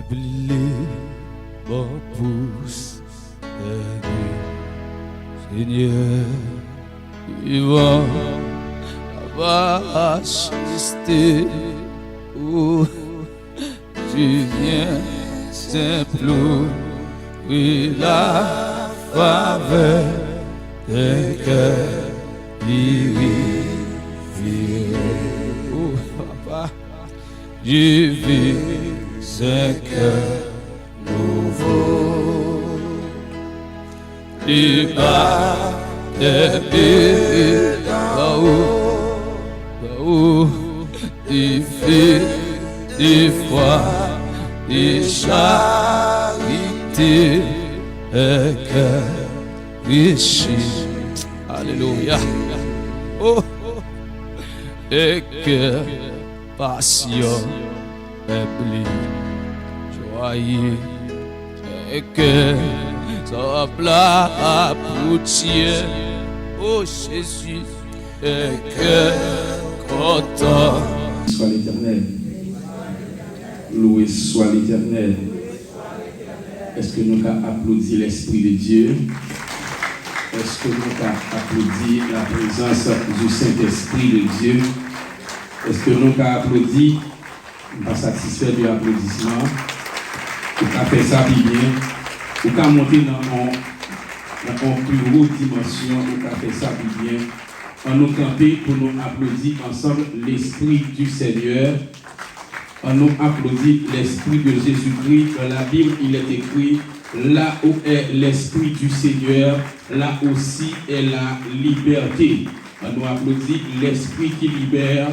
Remplis mon pouce, Seigneur, vivant, va assister où tu viens, simple, oui, la faveur d'un cœur vivant. Oh, papa, je vis un cœur nouveau. Tu vas depuis là-haut, tu fais des fois des charités, un cœur riche. Alléluia. Oh, et cœur passion, faibli, joyeux, et cœur semble à poutier. Oh Jésus, et cœur content. Soit l'Éternel. Loué soit l'Éternel. Est-ce que nous avons applaudi l'Esprit de Dieu? Est-ce que nous avons applaudi la présence du Saint-Esprit de Dieu? Est-ce que nous avons applaudi? Nous pas satisfait de l'applaudissement. Nous avons fait ça bien. Nous avons monté dans une plus haute dimension. Nous avons fait ça bien. On nous camper pour nous applaudir ensemble l'Esprit du Seigneur. On nous applaudit l'Esprit de Jésus-Christ. Dans la Bible, il est écrit, là où est l'Esprit du Seigneur, là aussi est la liberté. On nous applaudit l'Esprit qui libère.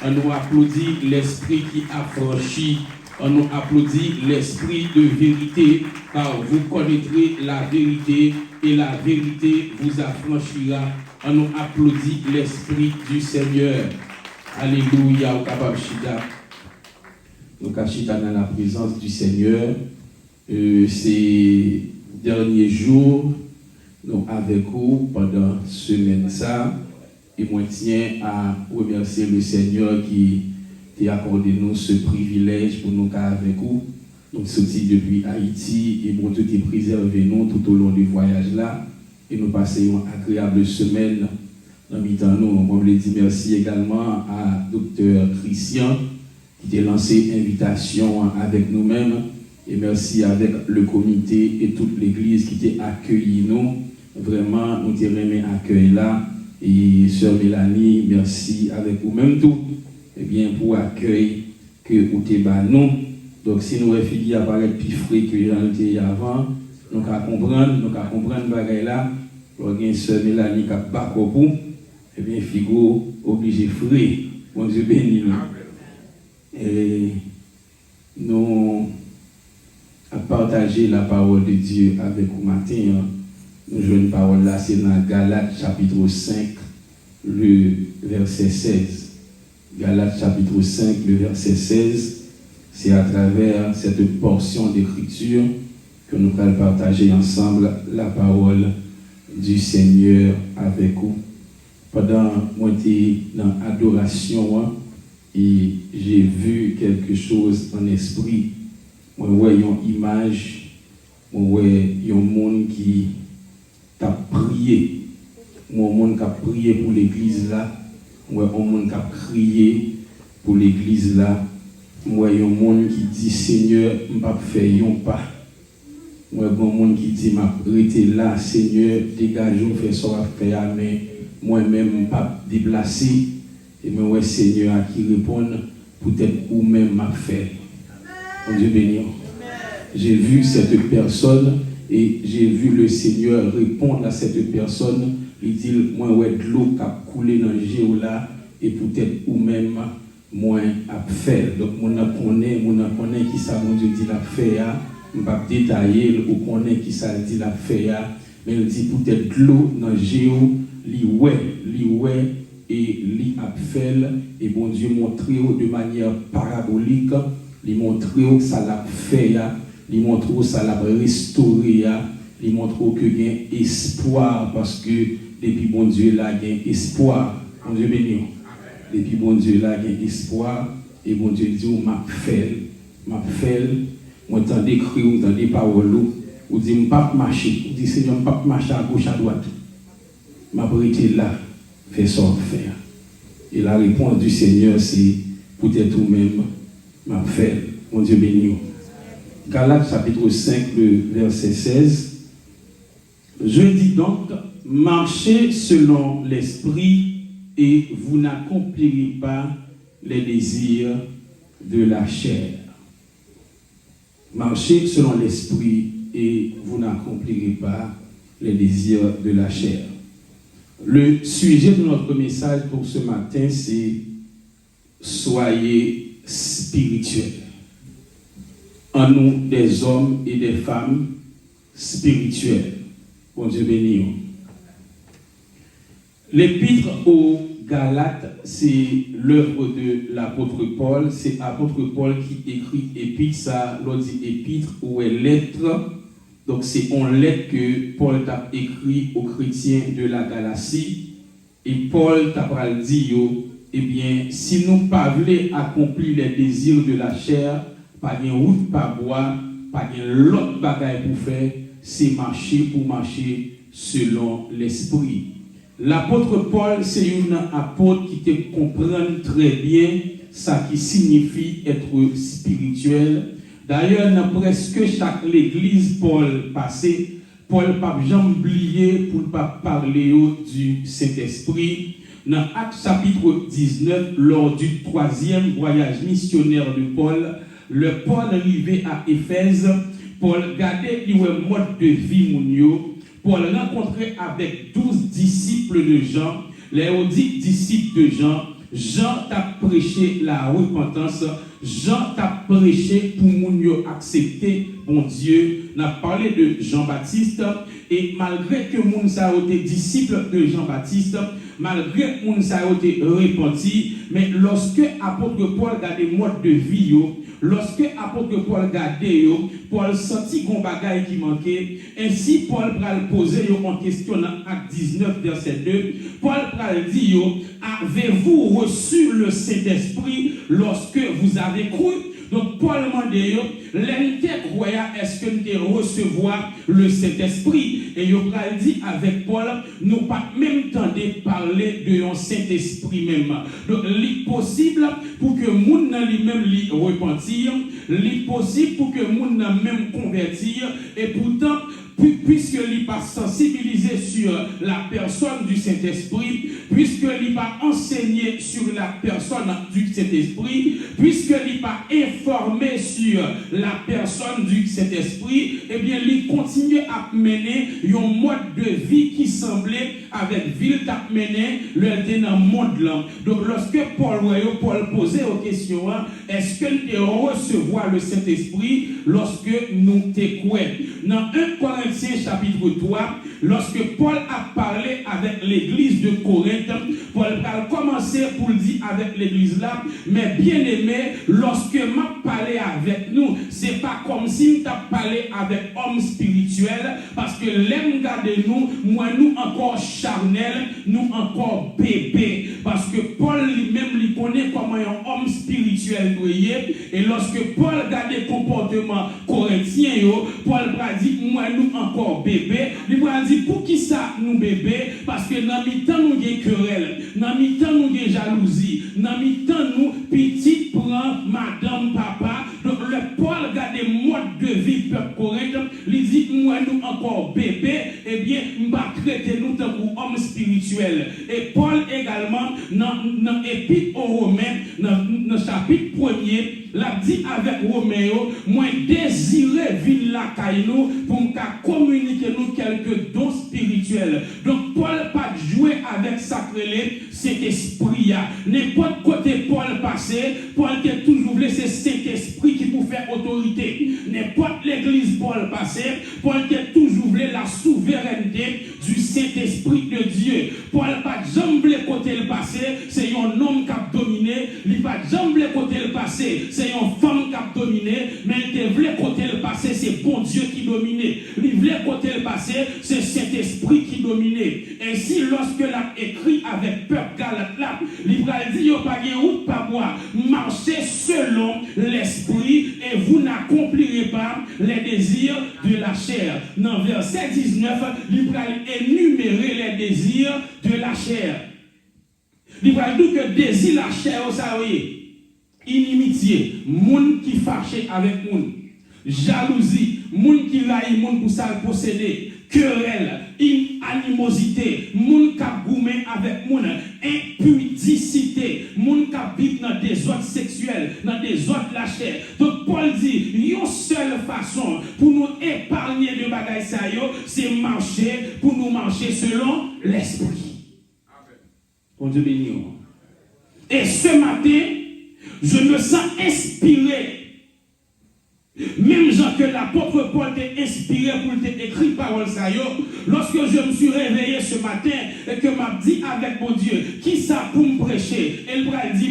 On nous applaudit l'Esprit qui affranchit. On nous applaudit l'Esprit de vérité, car vous connaîtrez la vérité et la vérité vous affranchira. On nous applaudit l'Esprit du Seigneur. Alléluia, au Kababshida. Donc, Achita dans la présence du Seigneur, ces derniers jours, nous avec vous pendant semaine ça, et moi tiens à remercier le Seigneur qui a accordé nous ce privilège pour nous avec vous. Donc, sorti depuis Haïti, et bon Dieu qui préservé nous tout au long du voyage là, et nous passons une agréable semaine dans mi-temps nous. On voulait dire merci également à Dr. Christian, qui a lancé invitation avec nous-mêmes, et merci avec le comité et toute l'église qui a accueilli nous. Vraiment, nous avons aimé accueil là. Et sœur Mélanie, merci avec vous-même tout, et bien pour l'accueil que vous avez nous. Donc si nous fini à paraître plus frais que j'en étais avant, nous allons comprendre bagaille là. Lorsqu'une sœur Mélanie qui a pas pour, et bien figo obligé frais. Bon Dieu béni nous. Et nous avons partagé la parole de Dieu avec vous matin. Nous jouons une parole là, c'est dans Galates chapitre 5, le verset 16. Galates chapitre 5, le verset 16. C'est à travers cette portion d'écriture que nous allons partager ensemble la parole du Seigneur avec vous. Pendant moi j'étais dans l'adoration, et j'ai vu quelque chose en esprit. Moi, ouais, une image, moi, ouais, un monde qui t'a prié. Moi, un monde qui a prié pour l'église là. Moi, un monde qui a crié pour l'église là. Moi, un monde qui dit Seigneur, je ne vais pas faire un pas. Moi, un monde qui dit je vais rester là, Seigneur, dégage-moi, fais ça à faire, mais moi-même, je ne vais pas déplacer. Et moi, ouais, Seigneur, à qui répondre, peut-être ou même m'a fait. Mon Dieu béni. J'ai vu cette personne et j'ai vu le Seigneur répondre à cette personne. Il dit, moi, ouais, de l'eau qui a coulé dans le géo là, et peut-être ou même, moi, à faire. Donc, on connaît qui ça, mon Dieu dit la faire. Je ne vais pas détailler, on connaît qui ça dit la faire. Mais il dit, peut-être de l'eau dans le géo, li ouais. Et li a fait, et bon Dieu montre de manière parabolique, li montre que ça l'a fait, li montre que ça l'a restauré, li montre que il y a espoir, parce que depuis bon Dieu là, il y a espoir. Bon Dieu béni. Depuis bon Dieu là, il y a espoir, et bon Dieu dit, m'a fait, on entend des cris, on entend des paroles, on dit, je ne peux pas marcher. On dit, Seigneur, je ne peux pas marcher à gauche, à droite. Je vais là, fais ça faire. Et la réponse du Seigneur, c'est, peut-être vous-même, m'a fait. Mon Dieu béni. Galates chapitre 5, le verset 16. Je dis donc, marchez selon l'esprit et vous n'accomplirez pas les désirs de la chair. Marchez selon l'esprit et vous n'accomplirez pas les désirs de la chair. Le sujet de notre message pour ce matin, c'est soyez spirituels. En nous, des hommes et des femmes spirituels. Bon Dieu béni. L'épître aux Galates, c'est l'œuvre de l'apôtre Paul. C'est l'apôtre Paul qui écrit épître, ça l'on dit épître ou lettre. Donc c'est en lettre que Paul t'a écrit aux chrétiens de la Galatie. Et Paul t'a dit, eh bien, si nous ne voulons pas accomplir les désirs de la chair, pas de route, pas bois, pas de l'autre bagaille pour faire, c'est marcher pour marcher selon l'esprit. L'apôtre Paul, c'est un apôtre qui te comprend très bien ça qui signifie être spirituel. D'ailleurs, dans presque chaque église Paul passé, Paul n'a pas jamais oublié pour ne pas parler du Saint-Esprit. Dans Actes chapitre 19, lors du 3e voyage missionnaire de Paul, le Paul arrivé à Éphèse, Paul regardait le mode de vie mounio, Paul rencontrait avec 12 disciples de Jean, les 10 disciples de Jean. Jean t'a prêché la repentance, Jean t'a prêché pour mounio accepter bon Dieu. On a parlé de Jean-Baptiste et malgré que moun sa été disciple de Jean-Baptiste, malgré que moun sa été repenti, mais lorsque apôtre Paul a des modes de vie, lorsque apôtre Paul regardait, Paul sentit qu'on bagaille qui manquait. Ainsi, Paul pral poser en question dans Acte 19, verset 2. Paul pral dit, avez-vous reçu le Saint-Esprit lorsque vous avez cru? Donc, Paul m'a dit, est-ce que nous recevoir le Saint-Esprit? Et il a dit avec Paul, nous pas même temps de parler de un Saint-Esprit même. Donc, il est possible pour que moun lui-même lui repentir, il est possible pour que moun même convertir, et pourtant, puisque il n'est pas sensibilisé sur la personne du Saint-Esprit, puisque il n'est pas enseigné sur la personne du Saint-Esprit, puisque il n'est pas informé sur la personne du Saint-Esprit, eh bien, il continue à mener un mode de vie qui semblait avec ville à mener le dans le monde là. Donc, lorsque Paul posait aux questions, est-ce que nous recevoir le Saint-Esprit lorsque nous t'écoutons? Dans 1 Corinthiens chapitre 3, lorsque Paul a parlé avec l'église de Corinthe, Paul a commencé pour le dire avec l'église là, mais bien aimé, lorsque m'a parlé avec nous, c'est pas comme si m'a parlé avec homme spirituel, parce que l'aime garder nous, moi nous encore charnel, nous encore bébé, parce que Paul lui-même lui connaît comment un homme spirituel doit y être, et lorsque Paul regarde le comportement corinthien, Paul a dit, moi nous encore bébé, il a dit, pour qui ça nous bébé? Parce que dans mi-temps nous avons querelle, dans mi-temps nous avons jalousie, dans mi-temps nous petit prend madame, papa. Donc le Paul regarde le mode de vie peuple corinthien, il dit, moi nous encore bébé, eh bien, nous va traiter nous comme homme spirituel. Et Paul également, dans l'Épître aux Romains, dans le chapitre 1er, l'a dit avec Roméo, moi désirer vivre la caillou pour me communiquer nous quelques dons spirituels. Donc Paul pas jouer avec sacré cet esprit. N'importe côté Paul passé, Paul qui toujours voulu c'est cet esprit qui pour faire autorité. N'importe l'église Paul passé, Paul qui toujours voulu la souveraineté du Saint-Esprit de Dieu. Paul pas jamais côté le passé, c'est un homme qui a dominé. Il pas jamais côté le passé, c'est une femme qui a dominé. Mais il voulait côté le passé, c'est bon Dieu qui dominait. Il voulait côté le passé, c'est Saint-Esprit qui dominait. Ainsi, lorsque l'a écrit avec peuple Galate là, il va dire, yo pas gen route pas moi, marchez selon l'esprit et vous n'accomplirez pas les désirs de la chair. Dans verset 19, il va énumérer les désirs de la chair. Il va dire que désir la chair, vous savez, inimitié, moun qui fâché avec moun, jalousie, moun qui raille moun pour ça posséder, querelle, animosité, moun qui goumé avec moun, impudicité, moun qui vit dans des ordres sexuels, dans des ordres la chair. Donc Paul dit, une seule façon pour nous épargner de bagaille ça yo, c'est marcher, pour nous marcher selon l'esprit. Bon Dieu béni. Et ce matin, je me sens inspiré. Même Jean que l'apôtre Paul t'a inspiré pour t'écrire parole ça yo, lorsque je me suis réveillé ce matin et que m'a dit avec mon Dieu, qui ça pour me prêcher? Elle m'a dit,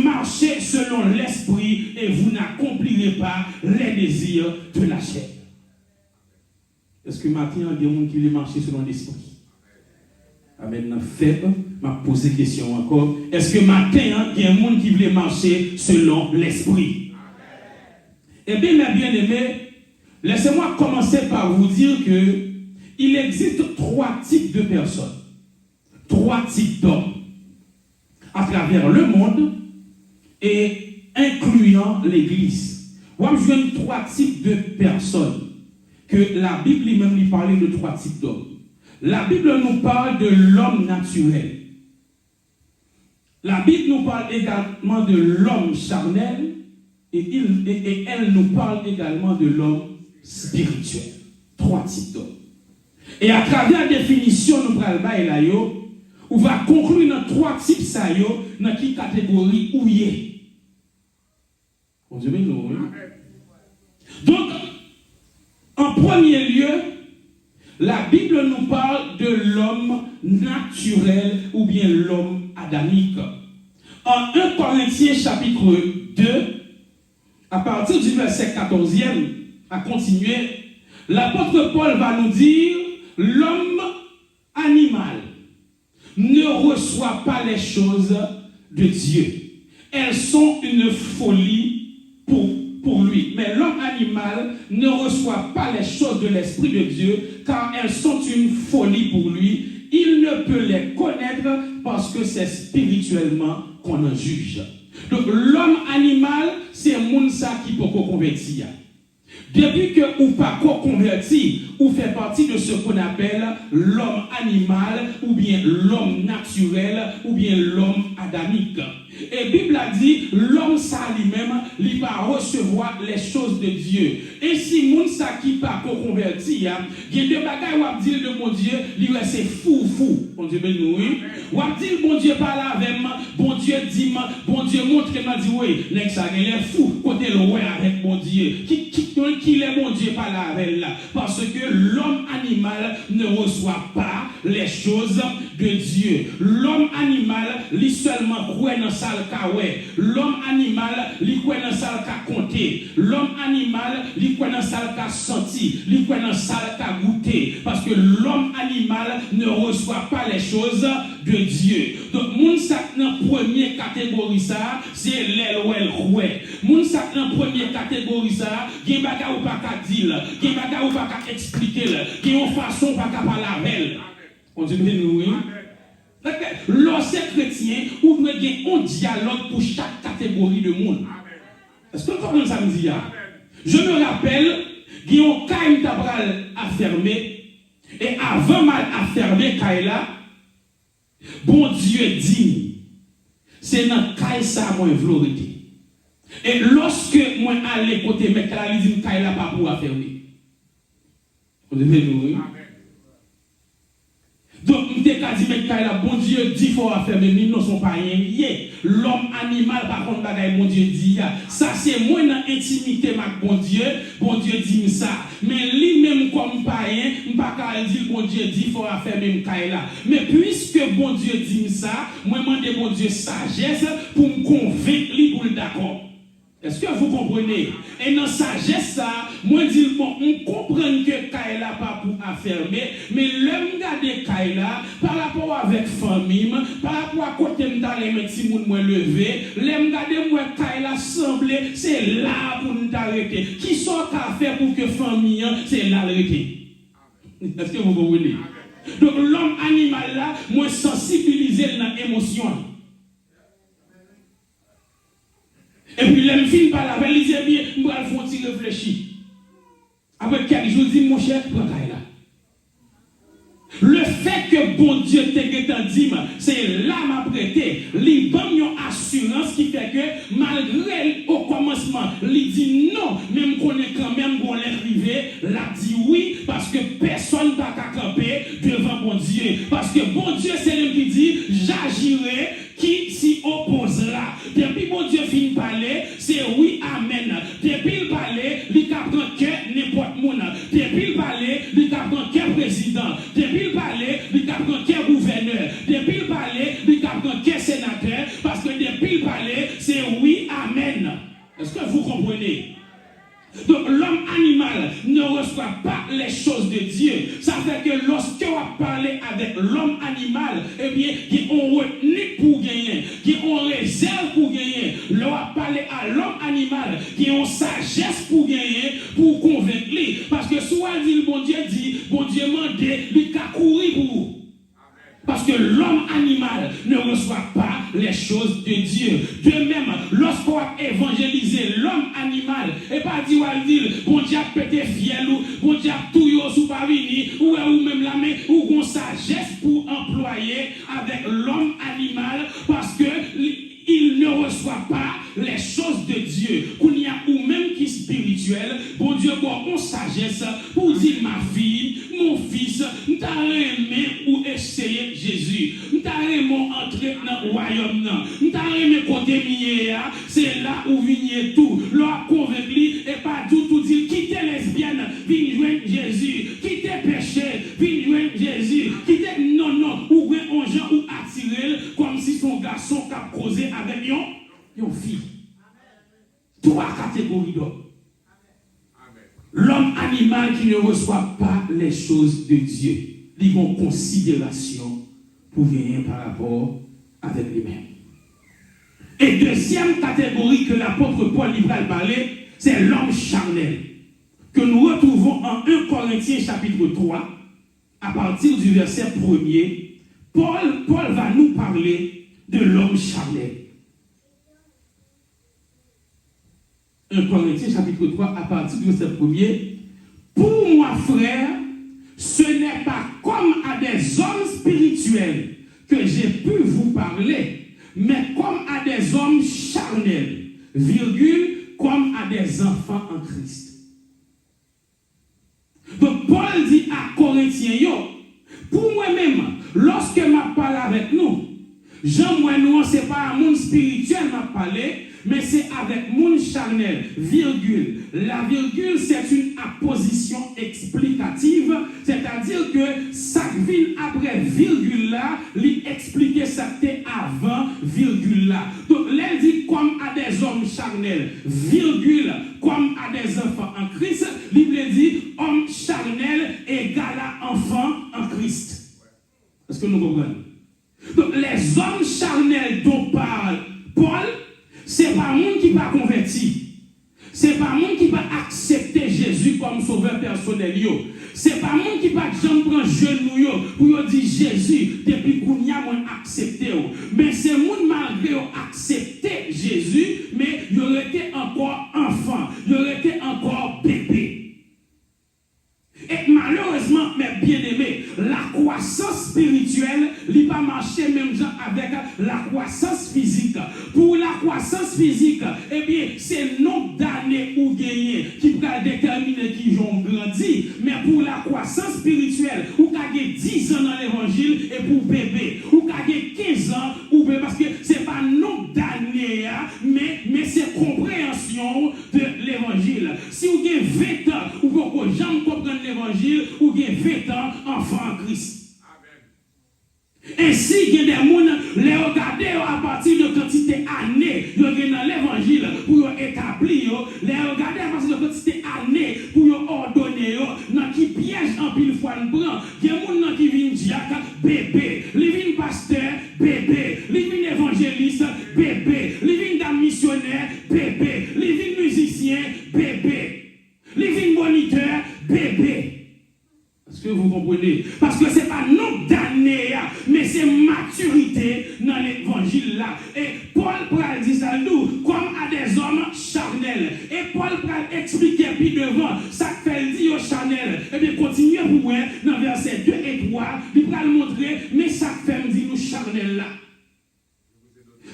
marchez selon l'esprit et vous n'accomplirez pas les désirs de la chair. Est-ce que matin, il y a des gens qui veulent marcher selon l'esprit? Amen. Faible, m'a posé question encore. Est-ce que matin, il y a des gens qui veulent marcher selon l'esprit? Eh bien, mes bien-aimés, laissez-moi commencer par vous dire que il existe 3 types de personnes, 3 types d'hommes à travers le monde et incluant l'Église. Moi, je vois 3 types de personnes que la Bible même lui parlait de 3 types d'hommes. La Bible nous parle de l'homme naturel. La Bible nous parle également de l'homme charnel. Et elle nous parle également de l'homme spirituel. 3 types d'hommes. Et à travers la définition, nous parlons on va conclure dans 3 types ça yo, dans quelle catégorie où y est. On dit bien nous. Donc, en premier lieu, la Bible nous parle de l'homme naturel ou bien l'homme adamique. En 1 Corinthiens chapitre 2, à partir du verset 14e, à continuer, l'apôtre Paul va nous dire, l'homme animal ne reçoit pas les choses de Dieu. Elles sont une folie pour lui. Mais l'homme animal ne reçoit pas les choses de l'Esprit de Dieu, car elles sont une folie pour lui. Il ne peut les connaître parce que c'est spirituellement qu'on en juge. Donc l'homme animal, c'est moun ça qui peut convertir. Depuis que ou pas converti, ou fait partie de ce qu'on appelle l'homme animal, ou bien l'homme naturel, ou bien l'homme adamique. Et la Bible a dit, l'homme ça lui-même, il va recevoir les choses de Dieu. Et si moun ça qui pas converti, il y a des bagages où on dit de mon Dieu, il c'est fou. On dit ben oui. Ou on dit bon Dieu parle avec moi, bon Dieu dit moi, bon Dieu montre-moi dit oui, n'est ça il est fou côté le ouais avec mon Dieu. Qui est mon Dieu parle avec là parce que l'homme animal ne reçoit pas les choses de Dieu. L'homme animal, lui seulement croit dans ça le ouais. L'homme animal, lui croit dans ça le compter. L'homme animal, lui croit dans ça le senti. Lui croit dans ça le goûter. Parce que l'homme animal ne reçoit pas les choses de Dieu. Donc, moun sak dans première catégorie ça, c'est l'aile ou elle croit. Moun sak dans première catégorie ça, gen baga ou pas ka dire, gen baga ou pas ka expliquer, gen une façon pas ka parler avec. On dit bien oui. Lorsque chrétien, ou vous avez un dialogue pour chaque catégorie de monde. Est-ce que vous comprenez ça me dit? Je me rappelle, il y a un caille d'abral à fermer, et avant mal à fermer, Kaila, bon Dieu dit, c'est dans caille ça moi vlorité. Et lorsque moi allais côté mais Kaila dit Kaila pas pour fermer. Vous devez nous. Donc, nous avons dit, mais bon Dieu dit qu'il faut fermer, mais nous ne sommes pas rien liés. L'homme animal, par contre, bon Dieu dit, ça c'est moi dans l'intimité, bon Dieu dit ça. Mais lui-même, comme païen, pas qu'à dire bon Dieu dit faut faire même caille là. Mais puisque bon Dieu dit ça, moi demande bon Dieu sagesse pour me convaincre lui pour le d'accord. Est-ce que vous comprenez? Et dans sagesse ça, moi dis bon, on comprend que Kaila pas pour affermer, mais l'homme garder Kaila par rapport avec famille, par rapport à côté m't'aller mettre si moun moi lever, l'homme garder moi Kaila semblait c'est là pour nous arrêter. Qui sont à faire pour que famille c'est là arrêter? Est-ce que vous comprenez? Donc l'homme animal là, moi sensibiliser dans l'émotion. Et puis, les filles par la belle, ils disent bien, nous allons faire réfléchir. Après quelques jours, je dis, mon cher, prends là. Le fait que bon Dieu t'ait dit, c'est là m'a prêté. Il donne une assurance qui fait que, malgré au commencement, il dit non, même qu'on est quand même qu'on l'est arrivé, l'a dit oui, parce que personne n'a qu'à camper devant bon Dieu. Parce que bon Dieu, c'est lui qui dit, j'agirai. Qui s'y opposera. Depuis bon Dieu finit de parler, c'est oui, amen. Depuis il parler, il prend que n'importe monde. Depuis il parler, il prend que président. Depuis il parler, il prend que gouverneur. Depuis il parler, il prend que sénateur. Parce que depuis il parler, c'est oui, amen. Est-ce que vous comprenez? Donc l'homme animal ne reçoit pas les choses de Dieu. Ça fait que lorsque on parle avec l'homme animal, eh bien, qui ont retenu pour gagner, qui ont réserve pour gagner. L'on parle à l'homme animal, qui ont sagesse pour gagner, pour convaincre lui. Parce que soit dit, bon Dieu m'a dit, il a couru pour vous. Parce que l'homme animal ne reçoit pas les choses de Dieu. De même, lorsqu'on a évangélisé l'homme animal, et pas dit bon Dieu a pété fiel ou bon Dieu a tout yo sous pavini ou même la main ou qu'on sagesse pour employer avec l'homme animal parce que il ne reçoit pas les choses de Dieu. Qu'on y a ou même qui spirituel, bon Dieu bon sagesse pour dire ma fille, mon fils, m'ta aimé ou essayer Jésus. M'ta aimé entrer dans le royaume nan. M'ta aimé côté mié c'est là où vient tout. L'on convaincu et pas tout dire quitter lesbienne, viens joindre Jésus. Quitter péché, viens joindre Jésus. Quitter non ou bien on gens ou attirer comme si son garçon cap causé avec une fille. Trois catégories d'hommes. L'homme animal qui ne reçoit pas les choses de Dieu, ils ont considération pour venir par rapport avec lui-même. Et deuxième catégorie que l'apôtre Paul va parler, c'est l'homme charnel, que nous retrouvons en 1 Corinthiens chapitre 3, à partir du verset 1er. Paul va nous parler de l'homme charnel. 1 Corinthiens chapitre 3 à partir du verset 1er. Pour moi, frère, ce n'est pas comme à des hommes spirituels que j'ai pu vous parler, mais comme à des hommes charnels, comme à des enfants en Christ. Donc Paul dit à Corinthiens, pour moi-même, lorsque je parle avec nous, Jean-moi nous, ce n'est pas un monde spirituel m'a parlé, mais c'est avec monde charnel, virgule. La virgule, c'est une apposition explicative, c'est-à-dire que ça vient après virgule là, lui expliquer ça avant virgule là. Donc, là, dit comme à des hommes charnels, virgule, comme à des enfants en Christ, Bible dit homme charnel égale à enfant en Christ. Est-ce que nous comprenons? Donc, les hommes charnels dont parle Paul, c'est pas monde qui va converti. C'est pas monde qui va accepter Jésus comme sauveur personnel. C'est pas monde qui va jamais prendre genou pour dire Jésus depuis qu'on y a accepté. Mais c'est monde malgré accepter Jésus, mais il aurait été encore enfant, il aurait été encore bébé. Et malheureusement, mes bien-aimés, la croissance spirituelle n'est pas marché même genre avec la croissance physique. Pour la croissance physique, eh bien, c'est le nombre d'années ou gagné qui va déterminer qui ont grandi. Mais pour la croissance spirituelle, ou gagner 10 ans dans l'évangile et pour bébé, ou gagner 15 ans, ou bébé, parce que ce n'est pas le nombre d'années, mais c'est compréhension de l'évangile. Si vous avez 20 ans, vous pouvez jamais comprendre l'évangile, l'évangile ou gen 20 ans enfant en Christ. Ainsi, il y a des gens les regarder à partir de quantité d'années dans l'évangile pour établir, les regarder à partir de quantité d'années pour ordonner, dans qui piège en pile fois nous prend. Il y a des gens qui viennent diacre, bébé, ils viennent pasteur, bébé, ils viennent évangéliste, bébé, ils viennent dame missionnaire, bébé, ils viennent musicien, bébé, ils viennent moniteur, bébé. Est-ce que vous comprenez? Parce que ce n'est pas nombre d'années, mais c'est maturité dans l'évangile là. Et Paul pral dit ça nous, comme à des hommes charnels. Et Paul pral expliquer puis devant, ça fait dire aux charnels. Et bien continuez pour moi dans verset 2 et 3, il pral montrer, mais ça fait dire nous charnels là.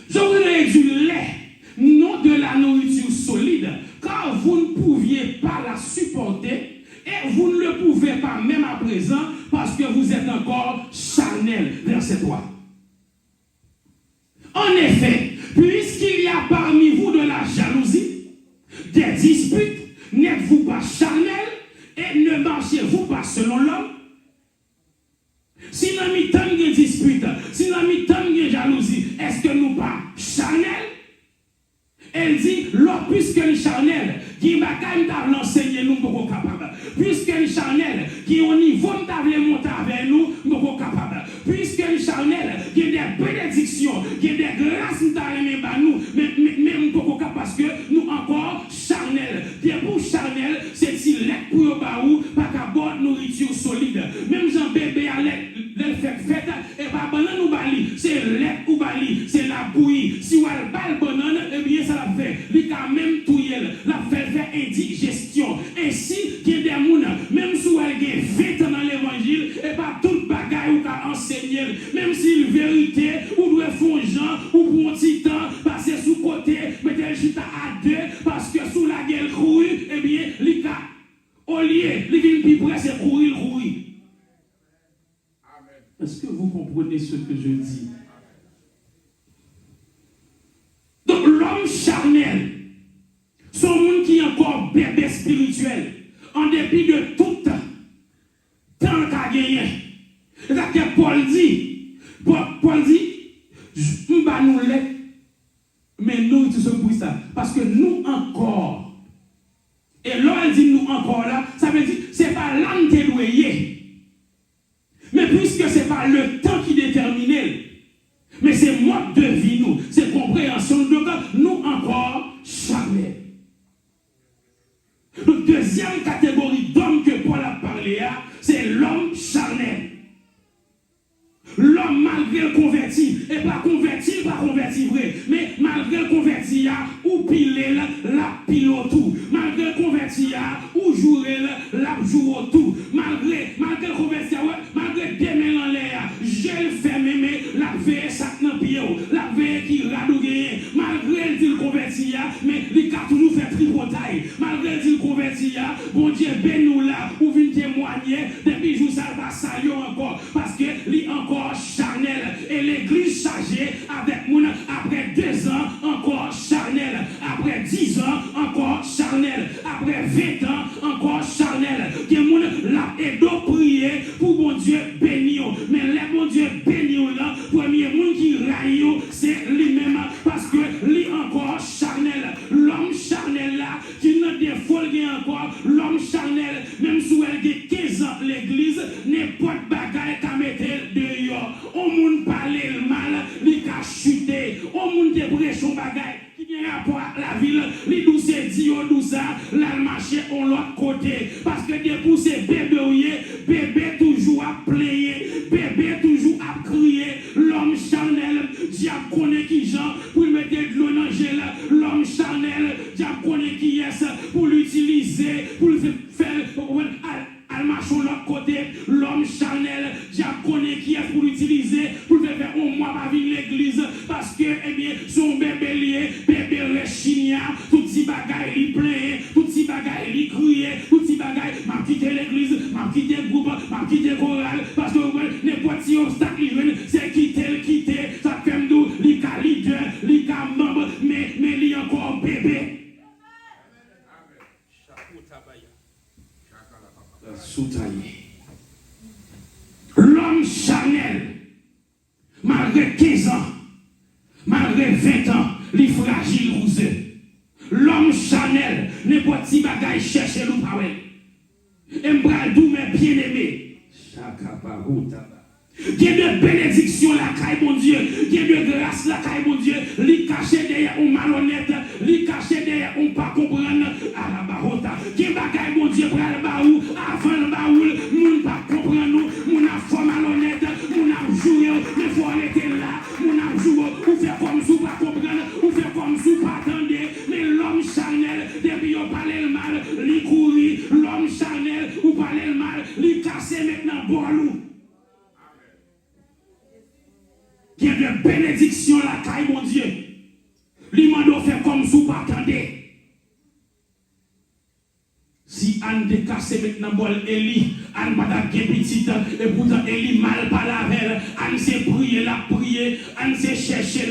Je voudrais du lait, non de la nourriture solide, car vous ne pouviez pas la supporter. Et vous ne le pouvez pas même à présent parce que vous êtes encore charnel. Verset 3. En effet, puisqu'il y a parmi vous de la jalousie, des disputes, n'êtes-vous pas charnel et ne marchez-vous pas selon l'homme? Si nous avons des disputes, si nous avons des jalousie, est-ce que nous pas charnel? Elle dit, puisque les charnel, qui m'a enseigné nous, nous sommes capables. Puisque les charnel, qui au niveau de monter avec nous, nous sommes capables. Puisque les charnel, qui ont des bénédictions, qui ont des grâces, nous, mais nous sommes capables parce que nous encore charnel. Des pour charnel, c'est si lait pour le baou, pas qu'à bonne nourriture solide. Même Jean bébé à l'aide fait, et pas banane ou bali, c'est lait ou bali, c'est la bouillie. Si on a le banane, eh bien ça la fait. Il a même tout la fait indigestion. Ainsi, il y a des gens, même si elle a 20 ans dans l'évangile, et pas toute bagaille ou qu'a enseigné, même si la vérité, ou doit faire Jean, ou pour un petit temps, passer sous côté, mettre le chita à deux, parce que sous la gueule courir, eh bien, il a, au lieu, il vient plus près, c'est courir. Est-ce que vous comprenez ce que je dis? Donc, l'homme charnel, son monde qui est encore bébé spirituel, en dépit de tout temps qu'a gagné. C'est ça que Paul dit, je vais nous lait, mais nous, tout ce pour ça. Parce que nous encore, et là, elle dit nous encore là, ça veut dire, c'est pas l'âme qui est loyer. Mais puisque ce n'est pas le temps qui détermine, mais c'est mode de vie, nous, c'est compréhension de nous encore charnel. La deuxième catégorie d'hommes que Paul a parlé, c'est l'homme charnel. L'homme malgré le converti, et pas converti vrai, mais malgré le converti, ou piler la pile tout. Malgré le converti, ou jouer la joue tout. Malgré le converti, malgré des en l'air, je le fais mémé, la veille ça dans pied, la veille qui radougue, malgré le converti, mais il a toujours fait tripotaille. Malgré le converti, bon Dieu, ben nous là, ou vient témoigner, depuis jour ça va saluer encore, parce que lui encore charnel, et l'église chargée avec mon après 2 ans encore charnel, après 10 ans encore charnel, après 20 ans encore charnel, que mon la et d'eau prier pour bon Dieu bénir, mais les bon Dieu bénir là, premier monde qui raille c'est lui-même, parce que lui encore charnel, l'homme charnel là, qui n'a des folles encore, l'homme charnel, même si elle a 15 ans l'église, n'importe bagaille qu'à mettre dehors. Au monde parler le mal, il a chuté. Au monde dépression bagaille qui vient rapport à la ville, les douces dit au douce, là marché on l'autre côté. Parce que des poussées bébé toujours à player, bébé toujours à crier. L'homme charnel, diable connaît qui Jean pour mettre de l'eau dans gel. L'homme charnel, diable connaît qui est pour l'utiliser, pour le faire al marcher l'autre côté. L'homme charnel, diable connaît qui est pour l'utiliser, pour le faire au moins pas venir l'église, parce que eh bien son bébé lié, bébé rechinia, tout petit bagaille il plein, tout petit bagaille il crie, tout petit bagaille m'a quitté l'église, m'a quitté le groupe, m'a quitté le choral, parce que n'importe quel obstacle c'est quitter, ça fait nous, les cas leader, les cas membre, mais il y a encore bébé. soutaillé. L'homme charnel, malgré 15 ans, malgré 20 ans, il est fragile rouseux. L'homme charnel, n'importe qui bagaille chercher le power. Et m'bradou mes bien-aimés. Il y a de bénédiction la caille mon Dieu. Il y a de grâce la caille mon Dieu. Li caché derrière un malhonnête. Li caché derrière un pas comprendre à la barota. Qui bagaille mon Dieu pour le baou. Avant le baoul. Moun pas comprendre nous. Moun a foi malhonnête. Moun a joué. Mais faut arrêter là. Moun a joué. Ou faire comme si pas comprendre. Ou faire comme si pas attendre. Mais l'homme charnel. Depuis on parlait le mal. Li courir. L'homme charnel. Ou parler le mal. Li casser maintenant bolou. Il y a de bénédiction la caille, mon Dieu. L'imando fait comme si vous pas attendez. Si Anne décasse maintenant, bol Eli, Anne pas d'agé petite, et pourtant Eli mal par la velle, Anne s'est prier, la prier, Anne s'est chercher,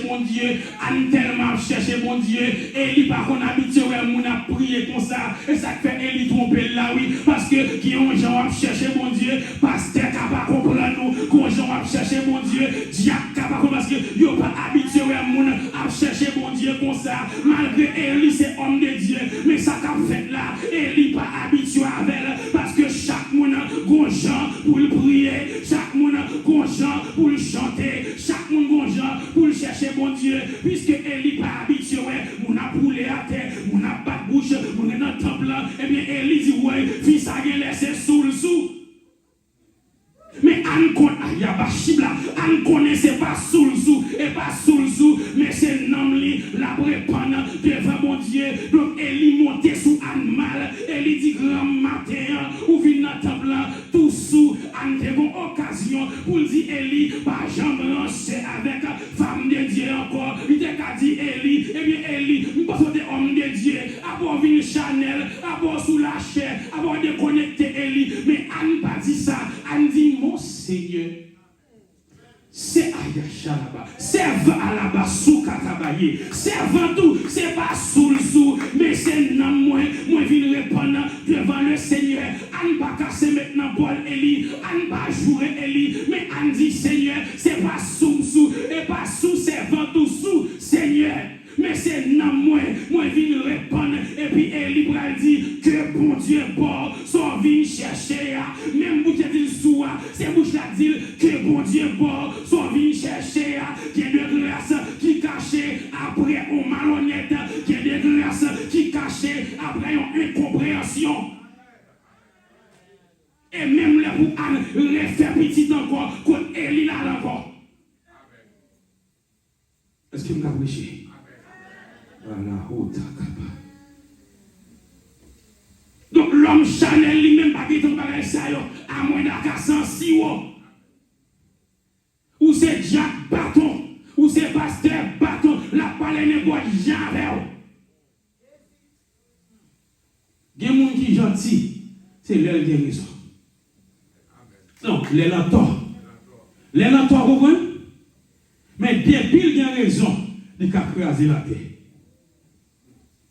mon Dieu, Anne tellement chercher, mon Dieu, Eli par qu'on habitué, on a prié comme ça, et ça fait Eli tromper là, oui, parce que qui ont gens à chercher, mon Dieu, pasteur qui pas comprendre nous, qu'on gens à chercher, mon Dieu, diacre qui pas comprendre, parce que yo pas habitué, à chercher, mon Dieu, comme ça, malgré Eli, c'est homme de Dieu, mais ça qu'a fait là, Eli pas habitué avec elle parce que chaque monde a gens pour le prier, chaque monde a gens pour le chanter, chaque monde a gens pour le chercher mon Dieu, puisque Eli pas habitué, on a poulé à terre, on a pas de bouche, on est dans le temple, et bien Eli dit ouais, fils a laissé sous le sous. Mais Anne connaissait pas sous le sous et pas sous le sous, mais c'est nom li la prépare devant mon Dieu. Donc Eli monte sous Anne mal, Eli dit grand matin ou vient dans temple tout sous Anne te bon occasion pour dire Eli pas jamais ranché avec femme de Dieu encore. Il te qu'a dit Eli, et bien Eli, nous pas des hommes de Dieu, avant venir Chanel, avant sous la chair, avant déconnecter Eli, mais Anne pas dit ça, Anne dit mon Seigneur, c'est Ayasha là-bas, serve à la-bas sous Katabaye, serve tout, c'est pas sous le sous, mais c'est non moi viens répondre devant le Seigneur. Anne pas casser maintenant Paul Eli, Anne pas jouer Eli, mais Anne dit Seigneur, c'est pas sous et pas sous servant tout sous Seigneur. Mais c'est non moi viens répondre et puis Eli va dire que bon Dieu bon son vient chercher même bouche dit sous c'est bouche la dit que bon Dieu bon son vient chercher qui est de grâce qui caché après on malhonnête qui est de grâce qui caché après une incompréhension et même là pour Anne refaire petit encore contre Eli là encore. Est-ce que vous m'avez prêché? Donc l'homme Chanel lui-même pas dit pareil ça à moins d'à 106 ou c'est Jacques Bâton ou c'est pasteur Bâton la parole ne boit jamais. Il y a des gens qui sont gentils, c'est leur qui a raison. Non, les lentors. Les lentors, vous comprenez? Mais depuis il y a raison, il a crasé la paix.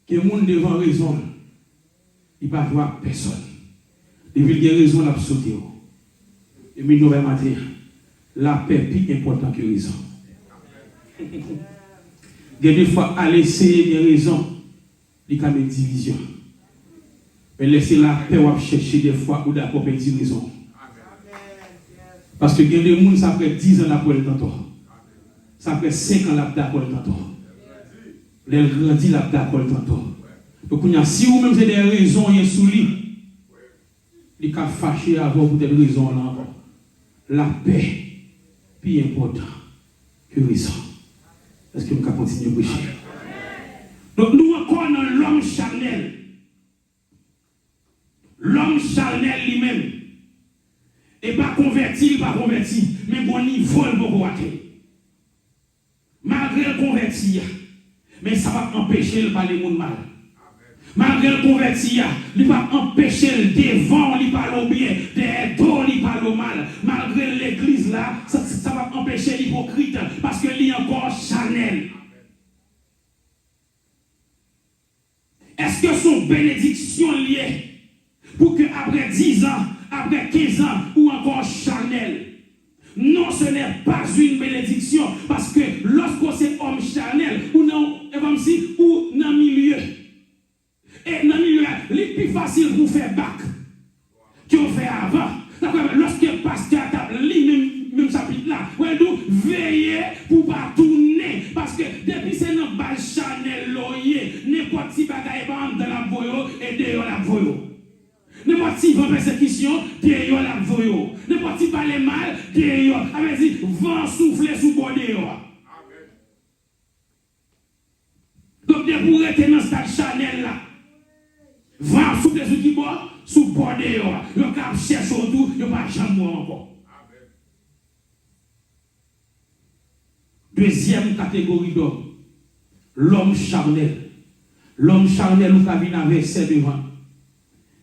Que le monde devant raison, il ne va voir personne. Depuis qu'il y a raison, il a sauté. Et puis, nous matin, la paix est plus importante que raison. Il y a des fois, à laisser des raisons, il y a une division. Mais laisser la paix, on va chercher des fois où d'accord une raison. Parce que il y a des gens, ça fait 10 ans après le temps. Ça fait 5 ans d'accord le temps. Les grandis la d'accord tantôt. Donc si vous même c'est des raisons y sous lui, il a fâché avant pour des raisons là encore. La paix plus important que raison. Est-ce que nous pouvons continuer à prêcher? Donc nous encore dans l'homme charnel. L'homme charnel lui-même et pas converti, mais bon niveau le bon malgré le converti. Mais ça va empêcher le parler monde mal. Malgré le converti, il va empêcher le devant, il parle bien, des dos, il parle mal. Malgré l'église là, ça va empêcher l'hypocrite parce qu'il est encore charnel. Est-ce que son bénédiction liée pour que après 10 ans, après 15 ans, ou encore charnel. Non, ce n'est pas une bénédiction, parce que lorsqu'on est homme charnel, ou non, ou dans le milieu, et dans le milieu, c'est plus facile pour faire bac qu'on fait avant. Lorsque le pasteur a même chapitre là, veillez pour ne pas tourner, parce que depuis c'est dans bas charnel, n'importe qui bagaille dans la voyo et dehors la voyo. N'importe qui va persécution, dehors la voyo. N'importe qui parle mal, dehors. Avec dit, vent souffler sous bord dehors. Donc, pour être dans cette Chanel là, vent souffler sous qui bord, sous bord dehors. Le cap cherche autour, il n'y a pas jamais encore. Deuxième catégorie d'homme, l'homme charnel. L'homme charnel, nous avons un verset devant.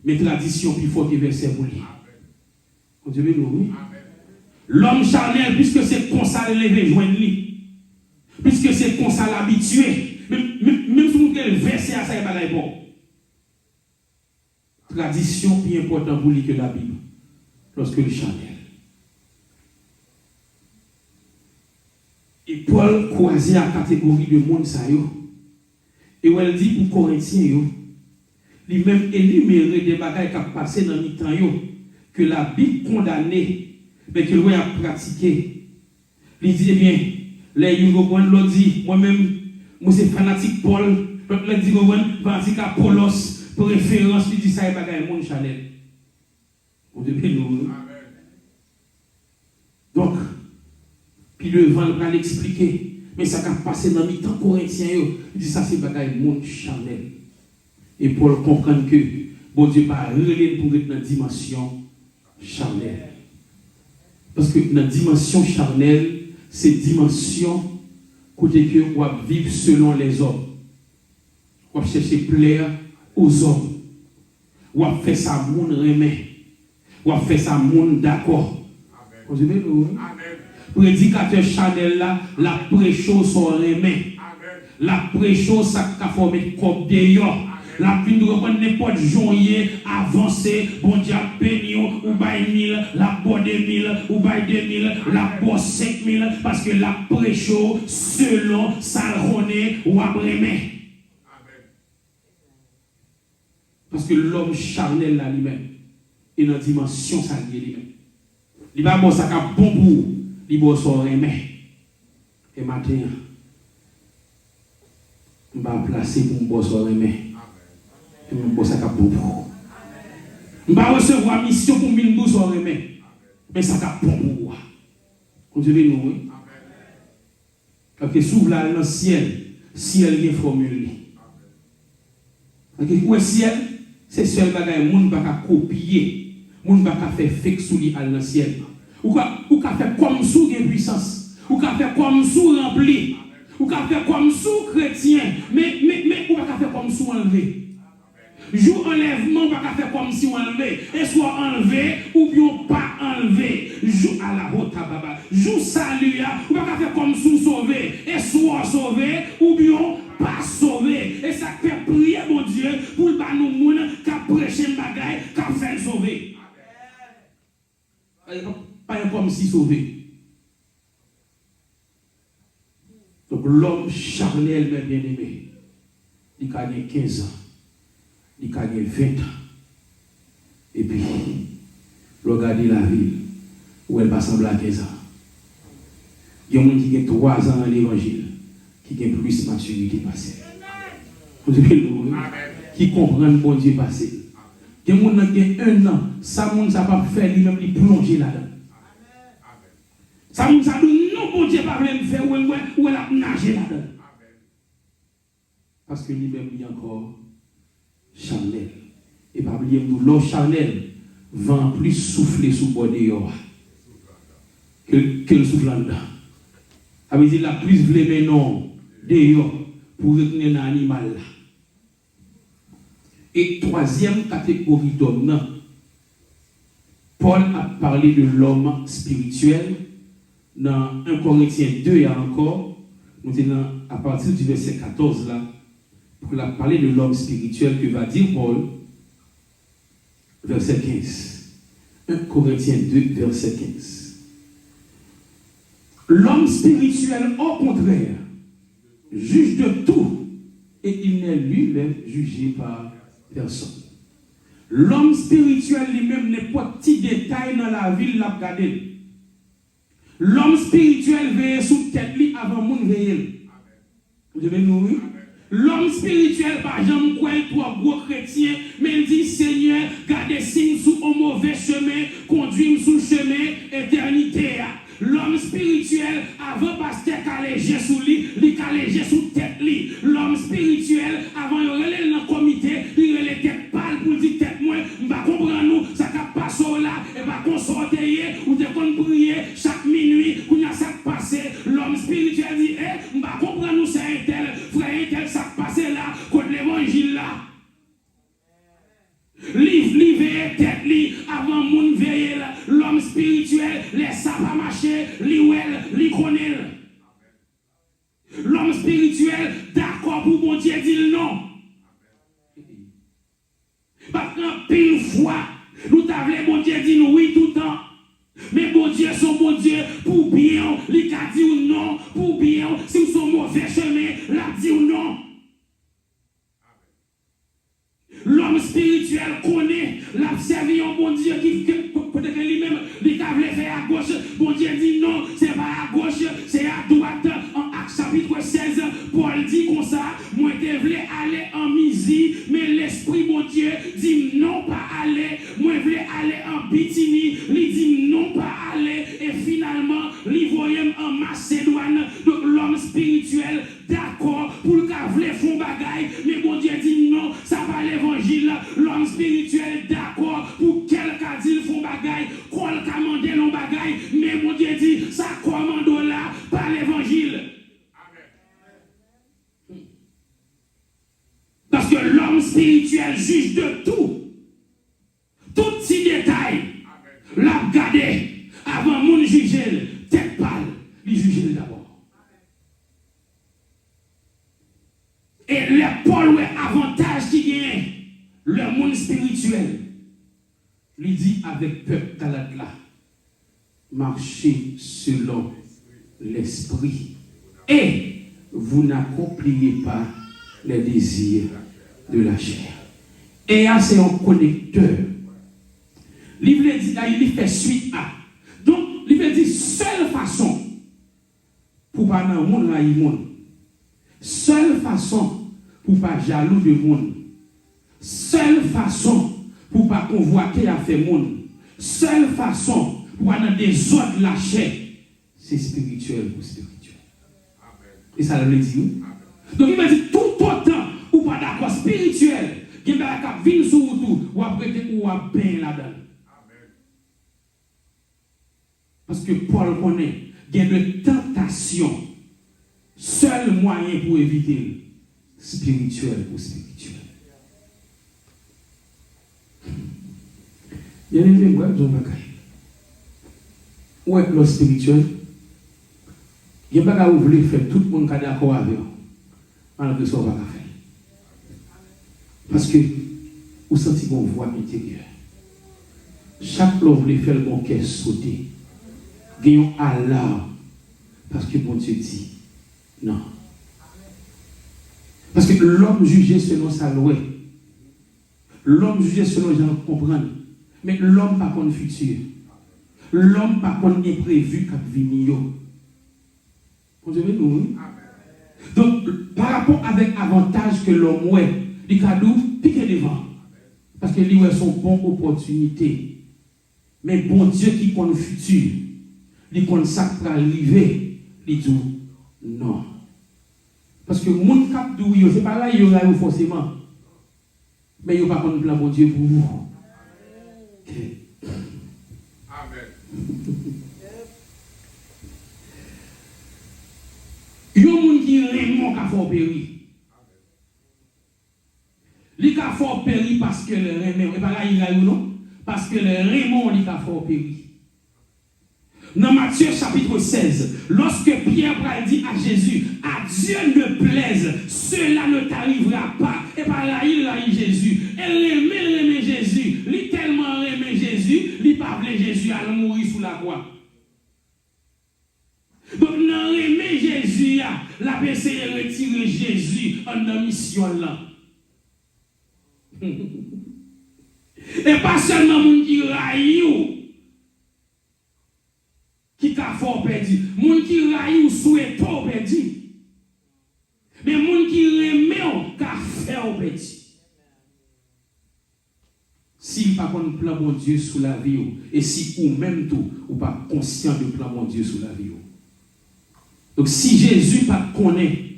Mais tradition plus fort que verset pour lui. On dit oui. L'homme charnel, puisque c'est comme ça levé joindre lui, puisque c'est comme ça l'habitué, même si vous avez le verset à ça, il n'y a pas bon. Tradition plus importante pour lui que la Bible, lorsque le charnel. Et Paul croisait la catégorie de monde ça yo. Et où elle dit pour Corinthiens yo, lui-même énuméré des bagages qui ont passé dans le temps que la Bible condamnée, mais que l'on a pratiqué. Il dit, eh bien, les Yugobouans l'ont dit, moi-même, moi c'est fanatique Paul, l'autre dit, fanatique Apollos, pour référence, il dit ça, il bagaille mon Chanel. On devait nous. Donc, puis le vent va l'expliquer, mais ça qui a passé dans le temps corinthien, il dit ça, c'est bagaille mon Chanel. Et Paul comprend que bon Dieu pas relé pour être dans la dimension charnelle. Parce que dans la dimension charnelle, c'est dimension côté que on va vivre selon les hommes. On va chercher plaire aux hommes. On va faire ça monde remet. On va faire ça monde d'accord. Amen. Prédicateur charnel là, la prêchose son remet. La prêchose ça qu'a formé comme d'ailleurs. La vie de reprendre n'importe journée, avancer, bon Dieu, pénion, ou bail 1000, la boîte de 1000, ou bail 2000, la boîte 5000, parce que la prêcho, selon Salroné ou Abrémé. Parce que l'homme charnel là lui-même, est dans la dimension salée lui-même. Il va bon ça cap bon pour, il va son remé. Et maintenant, on va placer pour me bosser remé. Je vais recevoir mission pour me bosser remé. Mais ça va bon pour moi. Continuez nous. Parce que s'ouvre là dans le ciel, ciel est formule. Où est ciel? C'est seul bagaille, moun pas copier, moun pas faire fake sous lui dans le ciel. Ou ka faire comme sous une puissance, ou ka faire comme sous rempli, ou ka faire comme sous chrétien, mais ou pas faire comme sous enlevé. Jour enlèvement, pas faire comme si on enlevé, et soit enlevé ou bien pas enlevé. Jour à la haute baba, jour salut, ou pas faire comme sous sauvé, et soit sauvé ou bien pas sauvé. Et ça fait prier mon Dieu pour le nous moun qui prêcher bagaille, qui fait sauver. Pas comme si sauvé. Donc l'homme charnel, mes bien-aimés, il a gagné 15 ans, il a gagné 20 ans. Et puis, regardez la ville où elle va sembler à 15 ans. Il y a des gens qui ont 3 ans dans l'évangile, qui ont plus de maturité passée. Qui comprennent bon Dieu passé. Il y a des gens qui ont 1 an, ça ne va pas faire lui-même, il plonger là-dedans. Ça nous a dit non, bon Dieu, pas même faire où elle a nagé là-dedans. Parce que lui-même, il est encore charnel. Et pas oublier que l'eau charnel va plus souffler sous le bord de l'eau que le souffle là-dedans. Ça veut dire la plus vlé non de l'eau pour retenir l'animal là. Et troisième catégorie d'homme, Paul a parlé de l'homme spirituel. Dans 1 Corinthiens 2, il y a encore, nous sommes à partir du verset 14 là, pour parler de l'homme spirituel que va dire Paul. verset 15. 1 Corinthiens 2, verset 15. L'homme spirituel, au contraire, juge de tout et il n'est lui-même jugé par personne. L'homme spirituel lui-même n'est pas petit détail dans la ville l'a regardé. L'homme spirituel veille sous tête lui avant monde veiller. Vous devez nous. L'homme spirituel, par exemple, quoi toi gros chrétien, mais il dit Seigneur, gardez signe sous un mauvais chemin, conduis-moi sous le chemin éternité. L'homme spirituel, avant pasteur caléger sous lui, il caléger sous tête lui. L'homme spirituel, avant il relève dans le comité, il relève tête pâle pour dire tête moi, on va comprendre nous, ça cap passe là, et va consorter ou de qu'on prier chaque minuit, qu'on y a ça passé. L'homme spirituel dit, on va comprendre nous, c'est un tel, frère, un tel, ça passe là, contre l'évangile là. Livre tête li avant moun veiller l'homme spirituel laisse ça pas marcher li wel li connaît l'homme spirituel d'accord pour bon Dieu dit non parce qu'en pile fois nous t'avons bon Dieu dit oui tout le temps mais bon Dieu son bon Dieu pour bien li ka dit non pour bien si nous sommes mauvais chemin la dit non. L'homme spirituel connaît l'observer un bon Dieu qui peut-être lui-même, il a faire à gauche. Bon Dieu dit non, c'est pas à gauche, c'est à droite. En Actes chapitre 16, Paul dit comme ça, moi je voulais aller en Mysie, mais l'Esprit bon Dieu dit non pas aller. Moi je voulais aller en Bithynie, il dit non pas aller. Et finalement, il voyait en Macédoine. Donc l'homme spirituel, d'accord, pour le cas voulait faire bagaille, mais bon Dieu dit non, ça va l'évangile. L'homme spirituel, d'accord, pour quel cas dit font bagaille, qu'on commande non bagaille, mais bon Dieu dit ça commande là par l'évangile. Parce que l'homme spirituel juge de tout. Tout petit détail. L'a regardé avant mon juger, tête pâle, il juge d'abord. Et les Paul, avantage qui gagne, le monde spirituel, lui dit avec peuple Galate là, marchez selon l'esprit et vous n'accomplirez pas les désirs de la chair. Et là, c'est un connecteur. L'Ivre dit, là, il fait suite à. Donc, l'Ivre dit, seule façon pour pas dans le monde, là, il monde. Seule façon pour pas jaloux de monde. Seule façon pour pas convoiter à faire monde. Seule façon pour pas dans des ordres la chair. C'est spirituel pour spirituel. Et ça veut dire. Donc, il m'a dit, tout autant ou pas d'accord spirituel, il va cap venir sur tout ou après ou à bien là-dedans. Parce que Paul connaît, il y a de tentation. Seul moyen pour éviter spirituel pour spirituel. Il y a des gens qui ont ouais, le spirituel. Il n'y a pas qu'à ouvrir faire tout le monde qui est d'accord avec vous. Alors que ça va faire. Parce que vous sentez qu'on voit intérieure. Chaque l'homme voulait faire le bon cœur sauter. Gagnons Allah. Parce que bon Dieu dit non. Parce que l'homme jugé selon sa loi. L'homme jugé selon les gens comprennent. Mais l'homme pas contre le futur. L'homme pas contre imprévu qui vient. Vous devez nous. Donc, par rapport avec avantage que l'homme ouais, les cadeaux piquent devant. Parce que lui, sont bonnes opportunités. Mais bon Dieu qui connaît le futur, il connaît ça qui va arriver, il dit non. Parce que mon cap d'où c'est pas là, il y aura forcément. Mais il n'y a pas de plan bon Dieu pour vous. Okay. Amen. Il y a des gens qui aiment qu'à faire périr. Les cas fort périr parce que le remède, et pas là il a ou non, parce que le remède il a fort périr. Dans Matthieu chapitre 16, lorsque Pierre dit à Jésus, à Dieu ne plaise, cela ne t'arrivera pas. Et par là, il haït Jésus. Elle aimait Jésus. Il tellement aimait Jésus, il pas voulu Jésus à mourir sous la croix. Donc, dans aimer Jésus, la essayé de retirer Jésus en la mission là. Et pas seulement les gens qui raillent, qui t'a fort perdu. Les gens qui raillent ou souhaitent perdu. Mais les gens qui remettent, qui a fait perdu. S'il pas un plan bon Dieu sous la vie, et si ou même tout, ou pas conscient du plan bon Dieu sous la vie. Donc si Jésus pas connaît,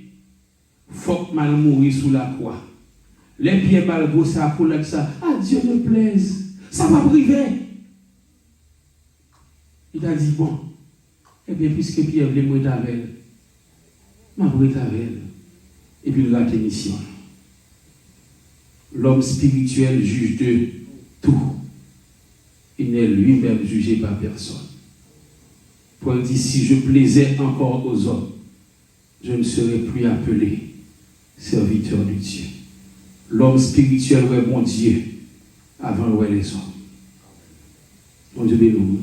faut que mal mourir sous la croix. Les pieds balbos ça pour ça. Ah Dieu me plaise. Ça va priver. Il a dit bon. Eh bien puisque Pierre voulait mourir avec elle, m'a mourir avec elle. Et puis il rate mission. L'homme spirituel juge de tout. Il n'est lui-même jugé par personne. Paul dit, si je plaisais encore aux hommes, je ne serais plus appelé serviteur de Dieu. L'homme spirituel est bon Dieu avant les hommes. Mon Dieu béni.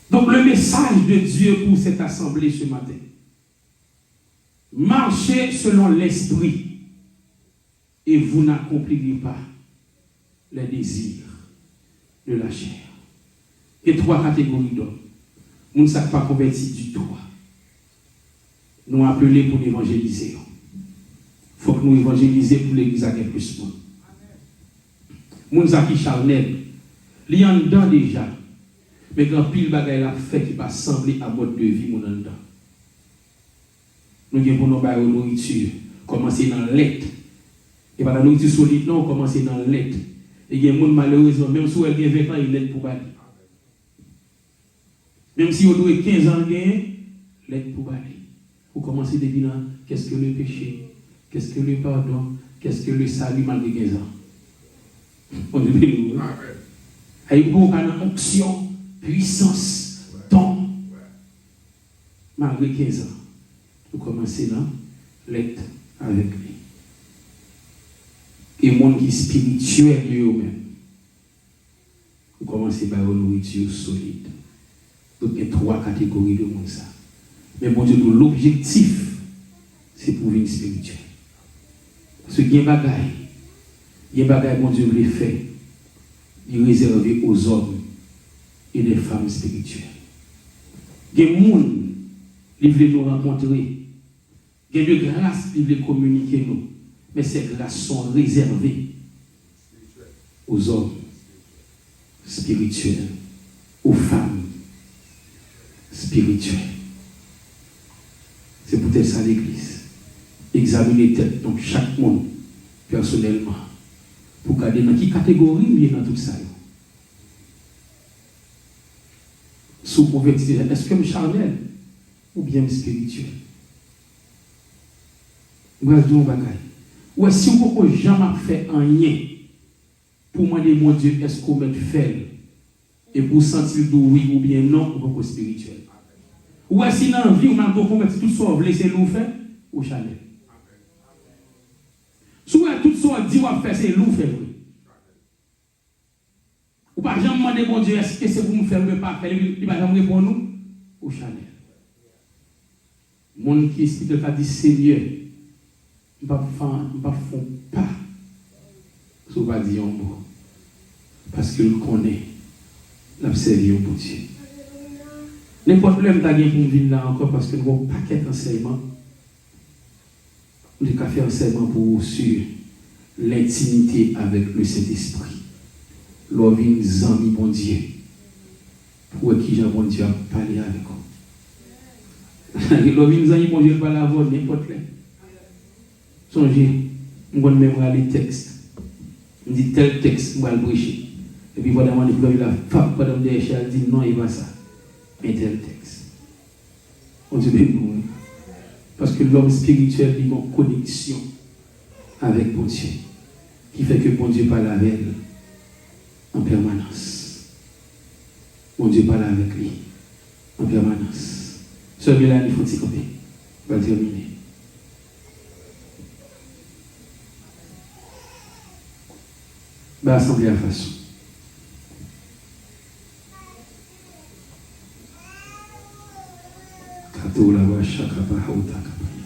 Donc le message de Dieu pour cette assemblée ce matin. Marchez selon l'esprit et vous n'accomplirez pas les désirs de la chair. Et 3 catégories d'hommes. Nous ne sommes pas convertis du tout. Nous appelés pour évangéliser. Il faut que nous évangélisions pour l'église avec plus de monde. Nous sommes qui charnel. Il y en a dedans déjà. Mais quand pile bagaille la fait qui va sembler à mode de vie, nous dedans. Nous avons pour nos bails nourriture. Commencer dans l'aide. Et pas la nourriture solide, non, commencer dans l'aide. Et il y a des gens malheureusement, même si elle a 20 ans, il l'aide pour bailler. Même si vous avez 15 ans, l'aide pour bailler. Vous commencez depuis là, qu'est-ce que le péché, qu'est-ce que le pardon, qu'est-ce que le salut malgré 15 ans. On est bien. Avec beaucoup de onction, puissance, temps, malgré 15 ans. Vous commencez là, l'aide avec lui. Et le monde qui est spirituel lui-même, vous commencez par une nourriture solide. Donc il y a 3 catégories de monde ça. Mais bon Dieu, l'objectif, c'est pour vivre spirituel. Parce qu'il y a des bagailles. Il y a des bagailles, bon Dieu, les fait. Il est réservé aux hommes et les femmes spirituelles. Il y a des gens qui veulent nous rencontrer. Il y a des grâces qui veulent communiquer nous. Mais ces grâces sont réservées aux hommes spirituels, aux femmes spirituelles. C'est peut-être ça l'église. Examiner tête, donc chaque monde, personnellement, pour garder dans quelle catégorie il est dans tout ça. Sous converti, est-ce que je suis charnel ou bien spirituel? Ou est-ce que vous n'avez jamais fait rien pour demander mon Dieu, est-ce qu'on met fait et pour sentir de oui ou bien non, ou spirituel? Ou est-ce que dans la vie, on met tout ça, vous laissez nous faire ou chanel? Si vous tout ça, dit ou faire, c'est nous faire. Ou pas jamais demander mon Dieu, est-ce que c'est pour me faire le pas faire, il va jamais répondre nous ou chanel? Mon qui est de dit Seigneur, je ne vais pas ce va dire un mot. Parce qu'il connaît l'observer pour Dieu. N'importe quel problème pour venir là encore parce que nous avons un paquet d'enseignements. Nous avons fait un enseignement pour sur l'intimité avec le Saint-Esprit. L'on vient des amis, bon Dieu, pour qui Jean bon Dieu a parlé avec eux. L'on vient des amis, bon Dieu, parler avec eux, n'importe quel. Songez, je vais même les textes. Je dis tel texte, je vais le prêcher. Et puis, voilà, il a fait, madame de elle dit non, il va ça. Mais tel texte. On dit bien, parce que l'homme spirituel, il a une connexion avec bon Dieu, qui fait que bon Dieu parle avec elle en permanence. Bon Mon Dieu parle avec lui en permanence. Celui-là, il faut s'y camper. On va terminer. Va assembler à façon. Kato la wa shaka pa hauta kapaya.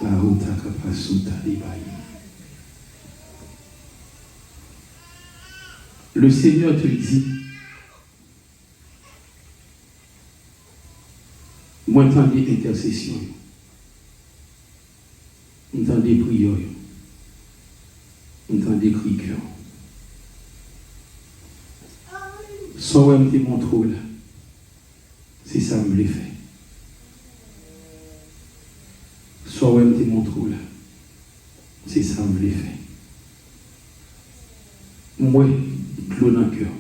La hauta kapasuta libaye. Le Seigneur te dit, moi j'entendais intercession, j'entendais prière, j'entendais cri cœur. Sans même te montrer là, c'est ça que je l'ai fait. Sans même te montrer là, c'est ça que je l'ai fait. Moi, clos dans le cœur.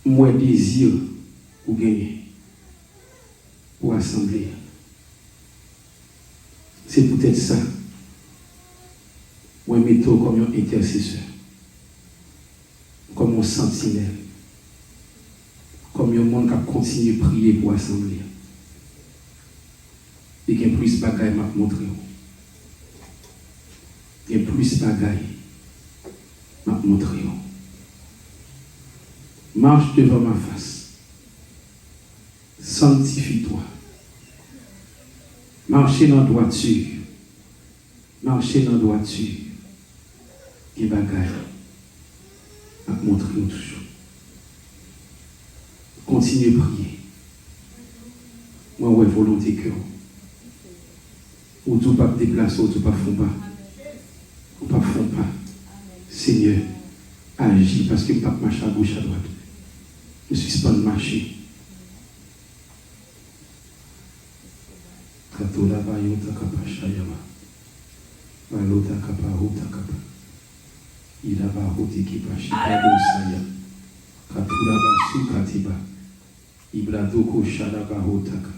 Moi, désir pour gagner, pour assembler. C'est peut-être ça. Moi, je mets comme un intercesseur, comme un sentinelle, comme un monde qui continue à prier pour assembler. Et qu'il y a plus de bagailles à montrer. Il y a plus de bagailles à montrer. Marche devant ma face. Sanctifie-toi. Marchez dans la droiture. Marchez dans la droiture. Et bagaille à montrer toujours. Continuez à prier. Moi, ouais, volonté cœur. Ou tout pas déplacer, ou tout pas fond pas. Ou pas fond pas. Seigneur, agis parce que je ne peux pas marcher à gauche à droite. Je suis pas de marcher. Katola bayota kapa shayama. Balota kapa hota kapa. Ila ba hoti kipa shikado saya. Katula ba sukatiba. Ibla doko shada ba hotaka.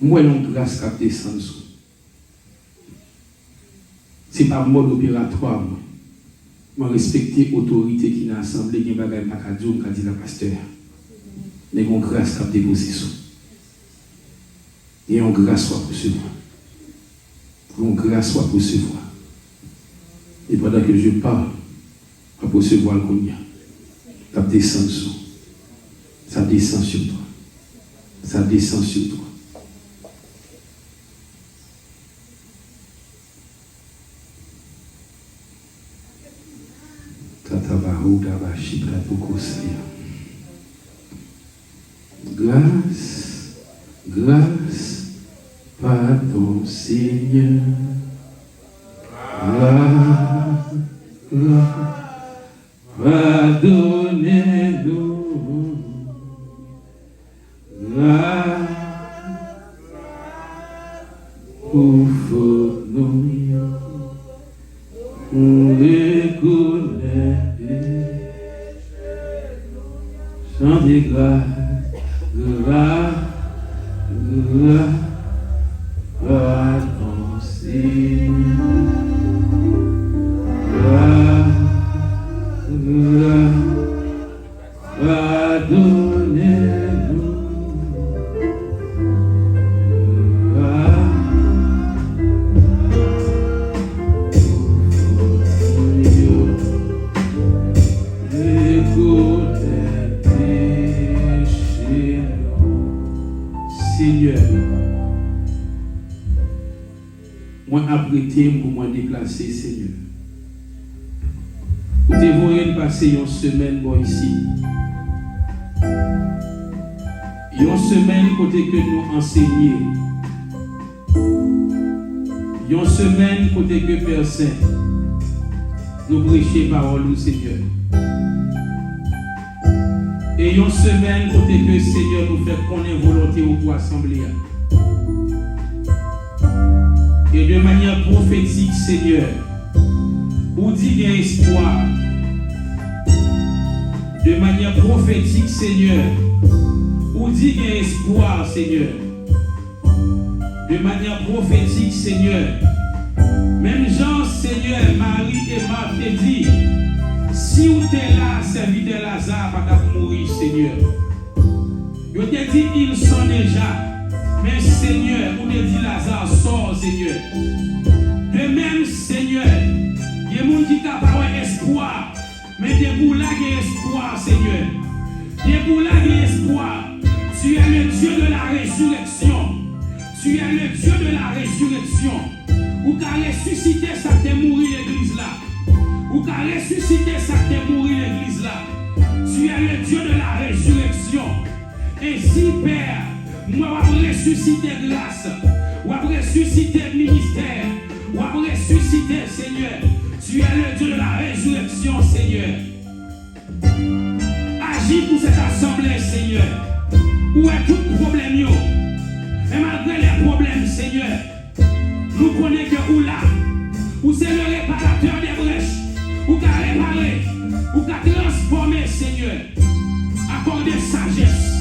Moi, l'on grâce cap descendre. Ce n'est pas mode opératoire. Je respecte l'autorité qui n'a assemblé, qui n'a pas dit la pasteur. Mais on grâce cap déposer sous. Et on grâce soit pour recevoir. On grâce soit pour recevoir. Et pendant que je parle, à recevoir le cognac, ça descend sous. Ça descend sur toi. Ça descend sur toi. Grâce, grâce, pardon Seigneur. Grâce, grâce, pardonnez-nous. Grâce, pour faute nous, on reconnaît. Chantez grâce, grâce, grâce, pardon Seigneur. Grâce, grâce, pardonnez-nous. Seigneur, moi apprêté pour moi déplacer, Seigneur. Vous devez passer une semaine bon ici. Une semaine côté que nous enseigner. Une semaine côté que personne nous prêcher parole, Seigneur. Et une semaine côté que Seigneur nous fait connaître volonté pour assembler. Et de manière prophétique, Seigneur, ou dit qu'il y a espoir. De manière prophétique, Seigneur, ou dit qu'il y a espoir, Seigneur. De manière prophétique, Seigneur. Même Jean, Seigneur, Marie et Marthe dit, Si vous êtes là, serviteur Lazare, pas qu'à mourir, Seigneur. Je te dis, ils sont déjà. Mais Seigneur, vous te dit Lazare, sort, Seigneur. De même, Seigneur, il y a des gens qui ont pas espoir. Mais de pour là, il y a espoir, Seigneur. De pour là, il y a espoir. Tu es le Dieu de la résurrection. Tu es le Dieu de la résurrection. Ou qu'a ressuscité ça t'est mouru l'église là. Ou qu'a ressuscité ça t'est mouru l'église là. Tu es le Dieu de la résurrection. Ainsi, Père, moi, je vais ressusciter grâce. Je vais ressusciter ministère. Je vais ressusciter, Seigneur. Tu es le Dieu de la résurrection, Seigneur. Agis pour cette assemblée, Seigneur. Où est tout problème, yo? Et malgré les problèmes, Seigneur, nous connaissons que où là, où c'est le réparateur des brèches, où qu'a réparé, où qu'a transformé, Seigneur. Accordez sagesse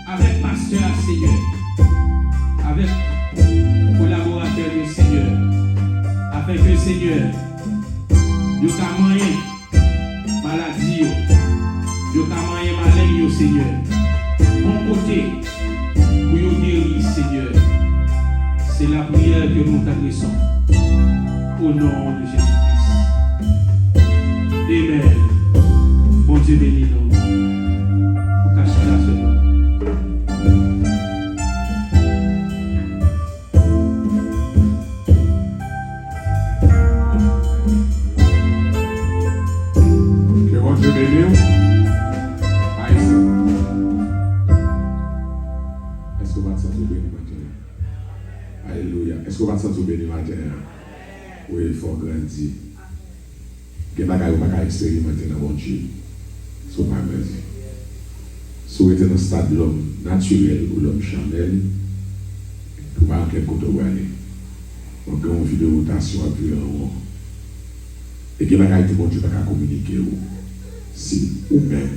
avec pasteur, Seigneur, avec collaborateur du Seigneur, afin que, Seigneur, nous avons moyen maladie, nous avons moyen maladie, Seigneur. Mon côté, pour nous guérir, Seigneur, c'est la prière que nous t'adressons. Au nom de Jésus-Christ. Amen. Mon Dieu bénis nous. Pour cacher la seconde. Que mon Dieu bénisse. Est-ce que vous va te sentir béni matin? Alléluia. Est-ce que vous va te sentir béni matin? Oui, il faut grandir. Que vous va expérimenter dans mon Dieu. C'est ma merci. Si vous êtes dans le stade de l'homme naturel ou l'homme charnel, vous ne pouvez pas côté où aller. Donc, on vit de rotation à plus en haut. Et que vous avez mon Dieu pas communiquer. Si vous-même,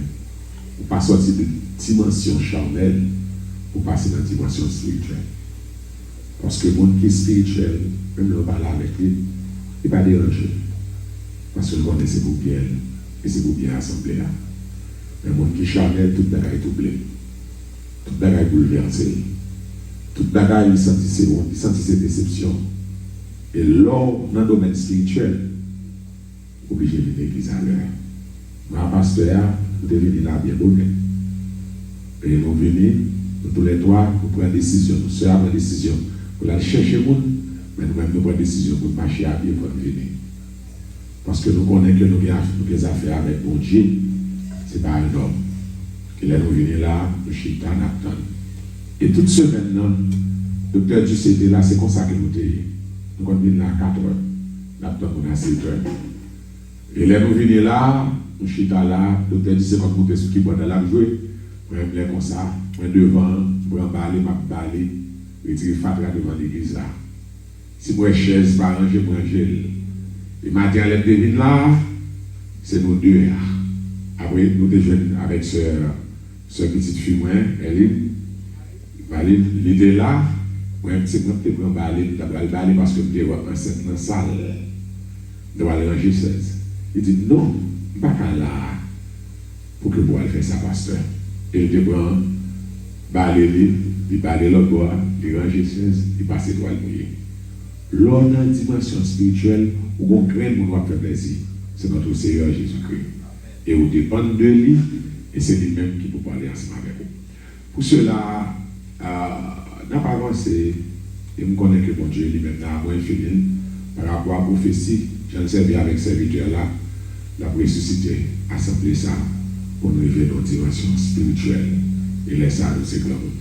vous pas sortir de dimension charnelle, pour passer dans la dimension spirituelle. Parce que le monde qui est spirituel, même le parle avec lui, il ne va pas déranger. Parce que le monde c'est pour bien, et c'est pour bien assembler. Mais le monde qui est charnel, tout le monde est doublé. Tout le monde est bouleversé. Tout le monde il sentit ses déceptions. Et lors, dans le domaine spirituel, obligé de venir à l'église à l'heure. Moi, pasteur, vous devez venir là bien bonnet. Et nous venons. Nous tous les trois, nous prenons une décision. Nous sommes en décision pour aller chercher le monde, mais nous-mêmes nous prenons une décision pour marcher à pied pour venir. Parce que nous connaissons que nous avons des affaires avec mon Dieu, ce n'est pas un homme. Il est revenu là, le chitan attend. Et toute semaine, le docteur du CD là, c'est comme ça que nous sommes. Nous sommes là à 4 heures. L'attend on a 7 heures. Et là, nous venons là, le chitan là, le docteur dit c'est comme vous êtes qui pendant la jouer. Moi, je comme ça. Moi, devant, je vais emballer, je vais emballer, retirer fatra devant l'église là. Si moi, chaise, pas ranger, moi, gel. Et matin, elle devine là, c'est nous deux. Après, nous déjeunons avec ce petite fille, moi, l'idée là, moi, c'est moi qui vais emballer, je vais emballer parce que je vais enceinte dans la salle. Je vais aller ranger 16. Il dit non, je ne vais pas là pour que vous allez faire ça, pasteur. Et je prends balai, il balai l'autre bois, il range 16, il passe étoile mouillée. L'on a une dimension spirituelle où on crée pour nous faire plaisir. C'est notre Seigneur Jésus-Christ. Et on dépend de lui, et c'est lui-même qui peut parler ensemble avec vous. Pour cela, n'a pas avancé, et je connais que mon Dieu lui-même n'a pas infini par rapport à la prophétie. J'en servi avec serviteur là, la ressuscité, assembler ça pour nous élever dans une dimension spirituelle. Et laisse ça nous s'éclamer.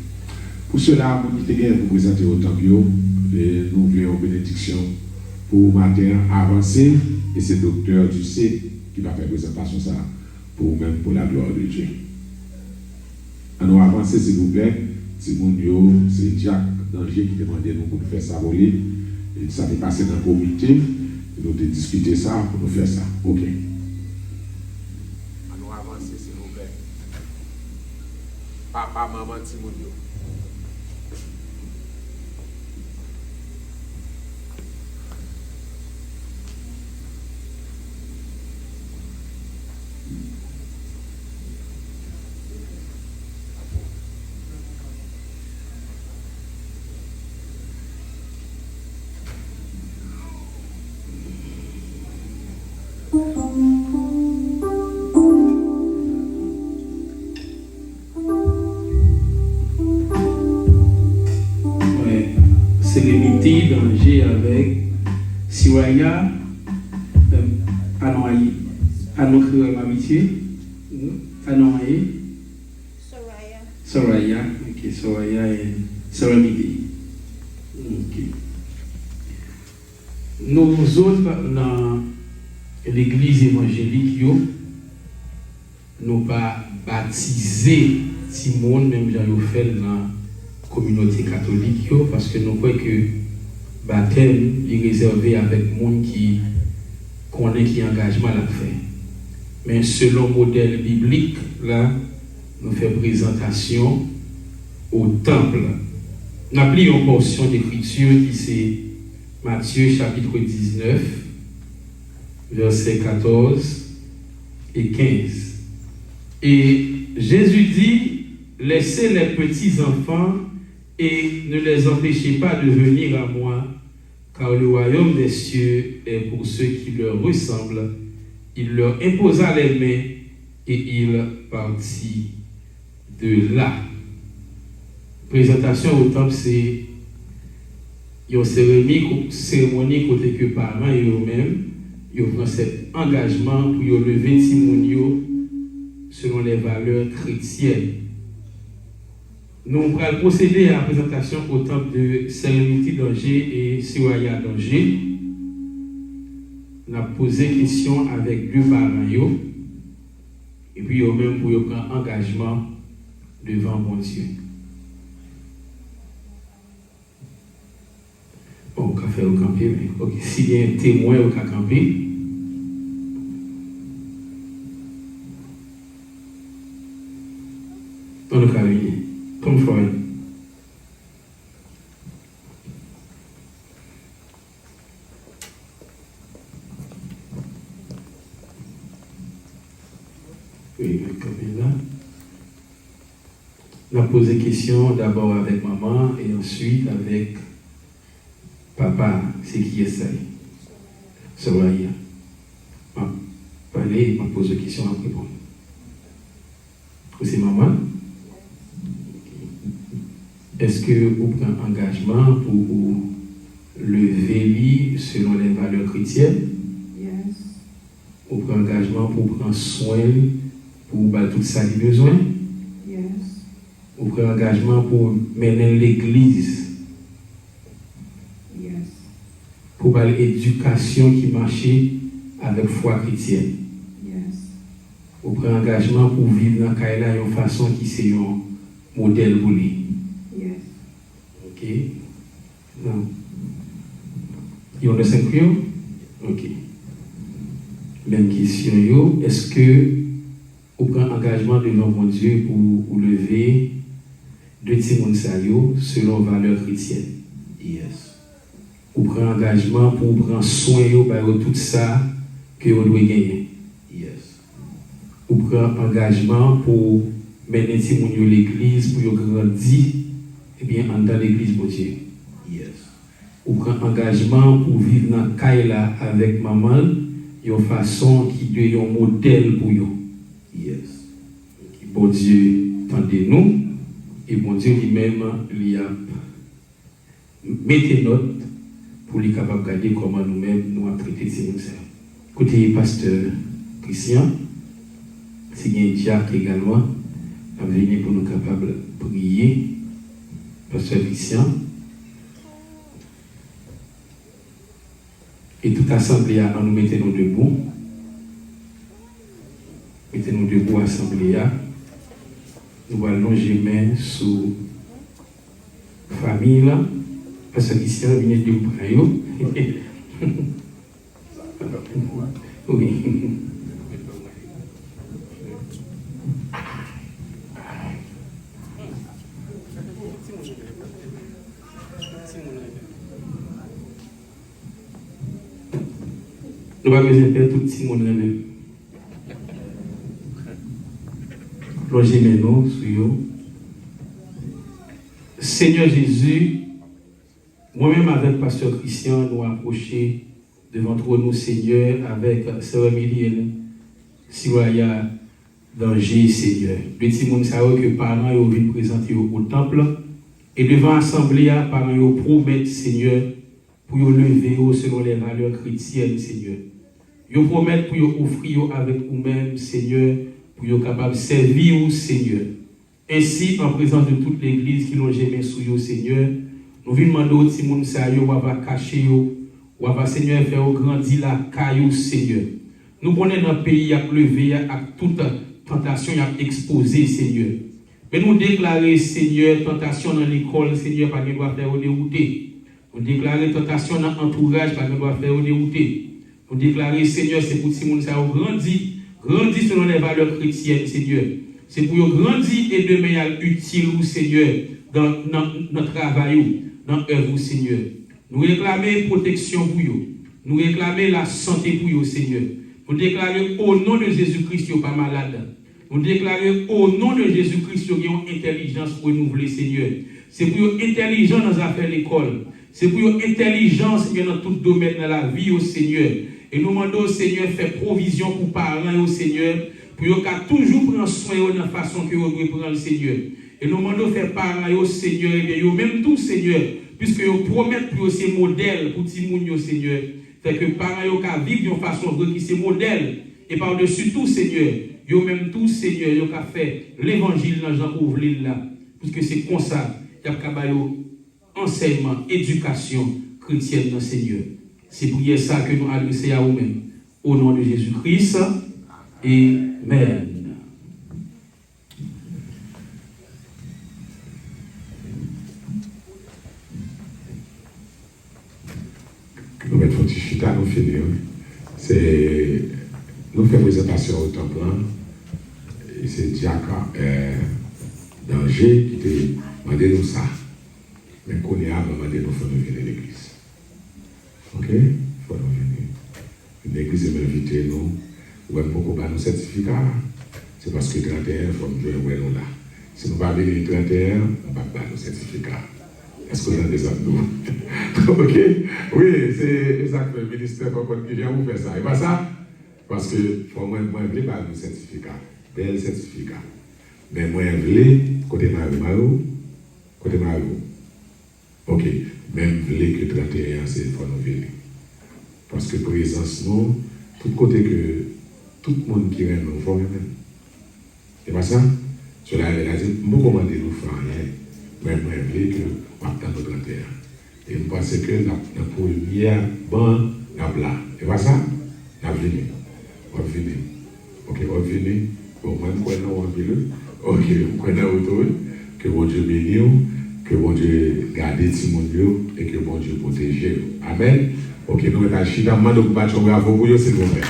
Pour cela, nous avons vous présenter autant que et nous voulons une bénédiction pour matin avancer. Et c'est le docteur du C qui va faire présentation ça pour même pour la gloire de Dieu. À nous avancer, s'il vous plaît. C'est Jacques Danger qui demandait nous pour faire ça voler. Et ça est passé dans le comité. Et nous avons discuté ça pour nous faire ça. OK. À nous avancer, s'il vous plaît. Papa, maman, Timounio. Sérénité, Danger avec Siwaya, Anoaï, Anokré, m'habitué, Anoaï, Soraya, ok, Soraya et Sérénité. Ok. Nous autres, dans l'église évangélique, nous pas baptisé Timon, même j'en fait dans la communauté catholique, parce que nous croyons que baptême est réservé avec les gens qui connaissent qui engagement à la faire. Mais selon le modèle biblique, là, nous faisons présentation au temple. Nous appelons une portion d'écriture qui c'est Matthieu chapitre 19, versets 14 et 15. Et Jésus dit, laissez les petits enfants et ne les empêchez pas de venir à moi, car le royaume des cieux est pour ceux qui leur ressemblent. Il leur imposa les mains et il partit de là. Présentation au temple, c'est une cérémonie côté que parents et eux-mêmes, ils prennent cet engagement pour lever Timonio selon les valeurs chrétiennes. Nous allons procéder à la présentation au temple de Sérénité Danger et Siwaya Danger. On a posé question avec deux parents et puis eux-mêmes pour prendre engagement devant mon Dieu. Bon, on va faire au camper, mais ok, s'il y a un témoin au camper, dans le cas comme Freud. Oui, comme là. On a posé question d'abord avec maman et ensuite avec papa, c'est qui est ça? Ça va y aller. Parler, on pose des questions à répondre. C'est maman? Est-ce que vous prenez un engagement pour lever lui selon les valeurs chrétiennes? Yes. Vous prenez un engagement pour prendre soin pour tout ça les besoins? Yes. Vous prenez un engagement pour mener l'église? Yes. Pour l'éducation qui marchait avec foi chrétienne? Yes. Vous prenez un engagement pour vivre dans Kaila d'une façon qui c'est un modèle pour lui? Yes. Ok. Non. Il y a 5 jours? Ok. Même question, yo. Est-ce que vous prenez engagement devant mon Dieu pour lever deux Timon Sayo selon valeurs chrétiennes? Yes. Vous prenez engagement pour prendre soin de tout ça que vous devez gagner? Yes. Vous prenez engagement pour mener Timon l'église pour grandir? Eh bien, dans l'église de Dieu. Yes. Ou prend engagement pour vivre dans Kaila avec maman, une façon qui doit un modèle pour vous. Yes. Bon Dieu, tendez-nous, et bon Dieu lui-même, il a mettez note pour lui capable de regarder comment nous-mêmes nous avons traité ces choses. Écoutez, pasteur Christian, c'est un diacre également, à venir pour nous capables de prier. Pasteur Christian, et toute assemblée à nous mettons debout. Mettez-nous debout, assemblée. Nous allons longer main sous famille là. Pasteur Christian, venez de vous prendre. Oui. Nous allons faire tout le monde. Logez nous sur eux. Seigneur Jésus, moi-même avec Pasteur Christian, nous approcher devant toi, nous, Seigneur, avec Sœur Milienne, Siwaya Danger, Seigneur. Le petit monde que parents ont vu présenter au temple, Et devant l'Assemblée, par yo promettre, Seigneur, pour yo lever selon les valeurs chrétiennes, Seigneur. Yo promettre pour yo offrir avec vous-même, Seigneur, pour yo capable de servir, Seigneur. Ainsi, en présence de toute l'Église qui l'ont jamais sous yo, Seigneur, nous venons demander au Timoun Sayo, ou va cacher yo, ou va, Seigneur, faire grandir la caillou, Seigneur. Nous connaissons dans le pays à lever, à toute tentation à exposer, Seigneur. Mais nous déclarer, Seigneur, tentation dans l'école, Seigneur, pas qu'il doit faire dérouter. Nous déclarer tentation dans l'entourage, pas qu'il doit faire dérouter. Nous déclarer, Seigneur, c'est pour Simon ça grandit selon les valeurs chrétiennes, Seigneur. C'est pour grandir et de manière utile, Seigneur, dans notre travail, dans l'œuvre, Seigneur. Nous réclamer protection pour vous. Nous réclamer la santé pour vous, Seigneur. Nous déclarer au nom de Jésus-Christ, pas malade. Nous déclarer au nom de Jésus-Christ qu'ils ont intelligence renouvelée, Seigneur. C'est pour eux intelligence dans les affaires de l'école. C'est pour eux intelligence dans tout domaine de la vie, au Seigneur. Et nous demandons au Seigneur faire provision pour parents, au Seigneur, pour eux toujours prendre soin de la façon que vous devez prendre le Seigneur. Et nous demandons faire parents, au Seigneur, et eux même tout, Seigneur, puisque vous promettez pour ces modèles pour Timoun, Seigneur. Fait que parents, ils vivent d'une façon qui c'est modèle. Et par-dessus tout, Seigneur, yo même tout, Seigneur, yo ka fait l'évangile dans Jean Ouvlil là. Puisque c'est comme ça, y a enseignement, éducation chrétienne dans Seigneur. C'est pour ça que nous adressons à vous-même. Au nom de Jésus-Christ. Amen. Nous mettons petit chita, nous finissons. C'est nous faisons présentation au temple. Et c'est Diacre Danger qui t'a demandé nous ça. Mais qu'on est à demander nous faut nous venir à l'église. Ok? Il faut nous venir. L'église m'a invité nous. Ou même pour qu'on ait nos certificats. C'est parce que 31, il faut nous jouer nous là. Si nous ne pas venir 31, on ne va pas nos certificats. Est-ce que vous avez des nous? Ok? Oui, c'est exactement le ministère qui vient vous faire ça. Et pas ça? Parce que moi, je ne veux pas nos certificats. Bel certificat. Mais moi, je veux côté Mario. Ok. Même je veux que 31, c'est pour nous venir. Parce que présence, nous, tout côté que tout le monde qui aime nous, faut même. C'est pas ça? Cela a dit, je ne commande nous faire rien. Mais moi, je veux que nous attendons notre 31. Et je pense que la première bande, là. C'est pas ça? Nous venons. On va venir. Ok, on va venir. Bon, moi, je connais un peu. Ok, je connais autour. Que bon Dieu bénisse, que bon Dieu garde Timon et que bon Dieu protège. Amen. Ok, nous mettons Chida, nous allons battre un bravo pour vous, s'il vous plaît.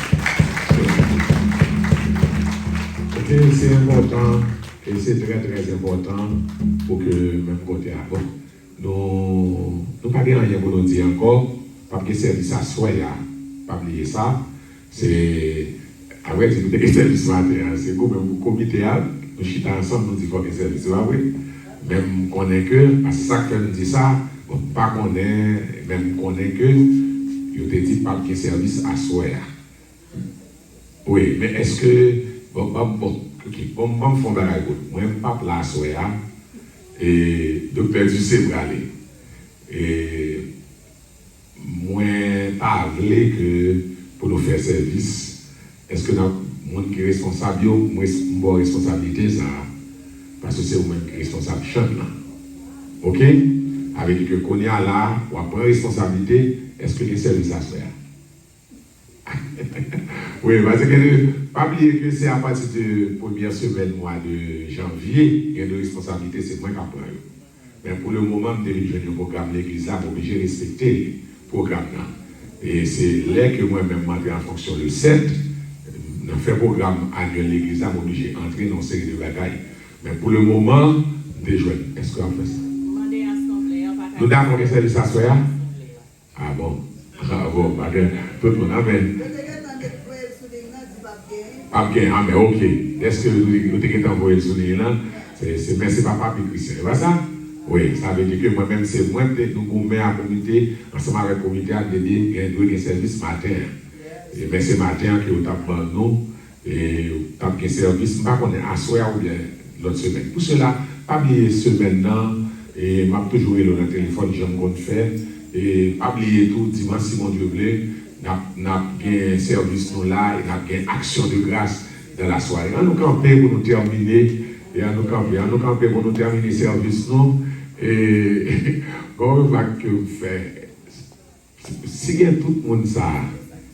Ok, c'est important, et c'est très très important pour que même côté avant. Nous ne pas rien pour nous dire encore, parce que service à soi, pas oublier ça. C'est après nous avons service matin, c'est comme un comité, nous chitons ensemble, nous disons que service oui. Même qu'on est que, parce que ça que nous dit ça, pas qu'on est, même qu'on est que, il te dit pas qu'il y a service à soi. Oui, mais est-ce que, bon, fond de la goutte, moi, je ne pas là à soi, et docteur du Cébral, et moi, pas voulu que pour nous faire service, est-ce que dans le monde qui est responsable, moi, mon responsabilité, ça, parce que c'est vous-même qui est responsable chaque là. Ok? Avec que qu'on y a là, ou après responsabilité, est-ce que les services à faire? Oui, parce que pas oublier que c'est à partir de la première semaine mois de janvier, il y a de responsabilité, c'est moi qui apprends. Mais pour le moment, je vais le programme l'église là, pour obligé de respecter le programme là. Et c'est là que moi-même m'entre en fonction le 7, on fait programme annuel l'église là, pour obligé d'entrer dans une série de bagailles. Mais pour le moment, des jeunes, est-ce qu'on fait ça? Nous avons des services à soi? Ah bon? Ah bon, tout le monde amène. Ah bien, ah mais ok. Est-ce que vous avez envoyé le souvenir là? Mais c'est pas Papi Christian, c'est pas ça? Oui, ça veut dire que moi-même, c'est moi qui nous mets à la communauté, ensemble avec le comité, à donner des services matin. Mais c'est matin que vous tapez nous, et vous tapez un service, pas qu'on est à soi ou bien l'autre semaine. Pour cela, pas oublier semaine là, Et m'a toujours eu le téléphone, j'aime qu'on fait. Et pas oublier tout, dimanche, si mon Dieu voulait, n'a bien service nous là, et n'a bien action de grâce dans la soirée. On nous camper pour nous terminer, et on nous camper pour nous terminer service nous. Et quand on va que faire, si il y a tout le monde ça,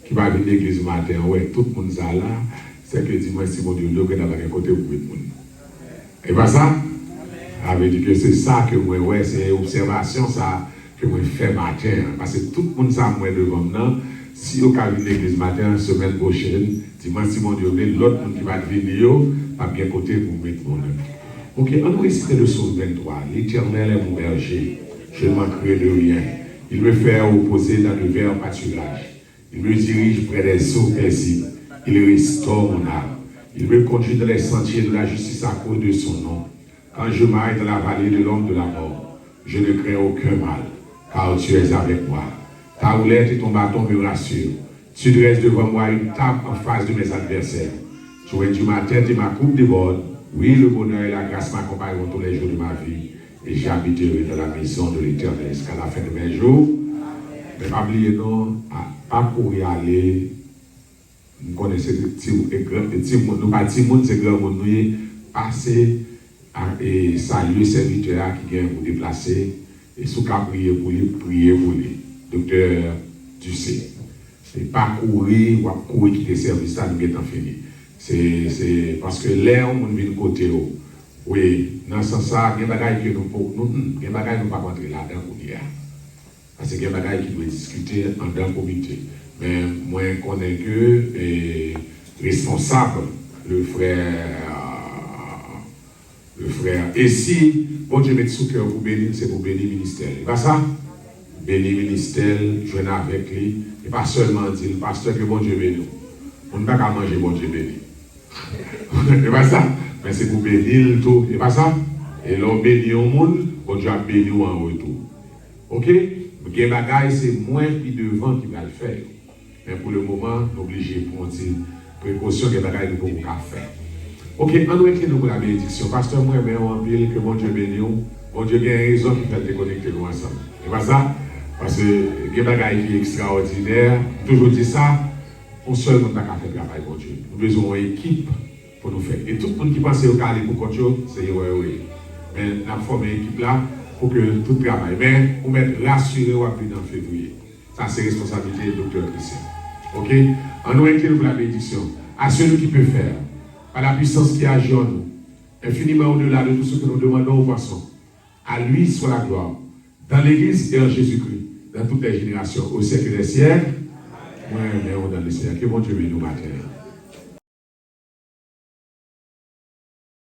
qui va venir à l'église matin, ouais, tout le monde ça là, c'est que dimanche, si mon Dieu veut, qu'on a un côté pour tout le monde. Et pas ça? Ça veut dire que c'est ça que moi, ouais, c'est observation ça que moi fais matin. Parce que tout le monde ça, moi, devant moi, si vous avez venir à l'église matin, semaine prochaine, dimanche, si mon Dieu veut, l'autre monde qui va venir, pas bien côté pour mettre mon œuvre. Ok, on va réciter le psaume 23. L'Éternel est mon berger, je ne manquerai de rien. Il me fait reposer dans le vert pâturage. Il me dirige près des eaux paisibles. Il restaure mon âme. Il me conduit dans les sentiers de la justice à cause de son nom. Quand je m'arrête dans la vallée de l'ombre de la mort, je ne crains aucun mal, car tu es avec moi. Ta houlette et ton bâton me rassurent. Tu dresses devant moi une table en face de mes adversaires. Tu réduis ma tête et ma coupe déborde. Oui, le bonheur et la grâce m'accompagneront tous les jours de ma vie. Et j'habiterai dans la maison de l'Éternel jusqu'à la fin de mes jours. Mais pas oublier, non, pas pour y aller. Nous connaissons les petits monde, nous pas petits monde, c'est grand monde, nous passer et saluer les serviteurs qui viennent vous déplacer. Et sous cas prier pour lui, docteur Ducé. C'est pas courir ou courir qui te service, ça nous est fini. C'est parce que l'air, on vient de côté. Oui, dans ce sens-là, il y a des bagages que nous ne pas rentrer là-dedans pour dire. Parce qu'il y a des bagages qui doivent discuter en dans le comité. Mais moi, je connais que responsable, le frère. Et si, bon Dieu met sous cœur pour bénir, c'est pour bénir le ministère. Et pas ça? Bénir le ministère, joindre avec lui. Et pas seulement dire, le pasteur que bon Dieu bénit. On ne peut pas manger bon Dieu béni. Et pas ça? Mais c'est pour bénir tout. Et pas ça? Et l'on bénit au monde, bon Dieu a béni en retour. Ok? Mais les bagages, c'est moins puis devant qui va le faire. Mais pour le moment, nous sommes obligés de prendre une précaution que les bagages ne pouvons pas faire. Ok, on nous écrit pour la bénédiction. Pasteur, moi, je en pile que bon Dieu bénisse. Bon Dieu a raison qui fait déconnecter nous ensemble. Et pas ça? Parce que les bagages qui est extraordinaire, toujours dit ça, on seul ne peut pas faire le travail pour Dieu. Nous avons besoin d'une équipe pour nous faire. Et tout le monde qui pense au calé pour Dieu, c'est oui. Mais nous avons formé une équipe là pour que tout travaille. Mais pour mettre rassuré ou appuyé dans février. Ça, c'est responsabilité du docteur Christian. Ok? On nous écrit pour la bénédiction. À celui qui peut faire, par la puissance qui agit en nous, infiniment au-delà de tout ce que nous demandons aux poissons. À lui soit la gloire, dans l'Église et en Jésus-Christ, dans toutes les générations, au siècle des siècles. Moi, mais on dans le Seigneur. Que bon Dieu bénisse nous matin.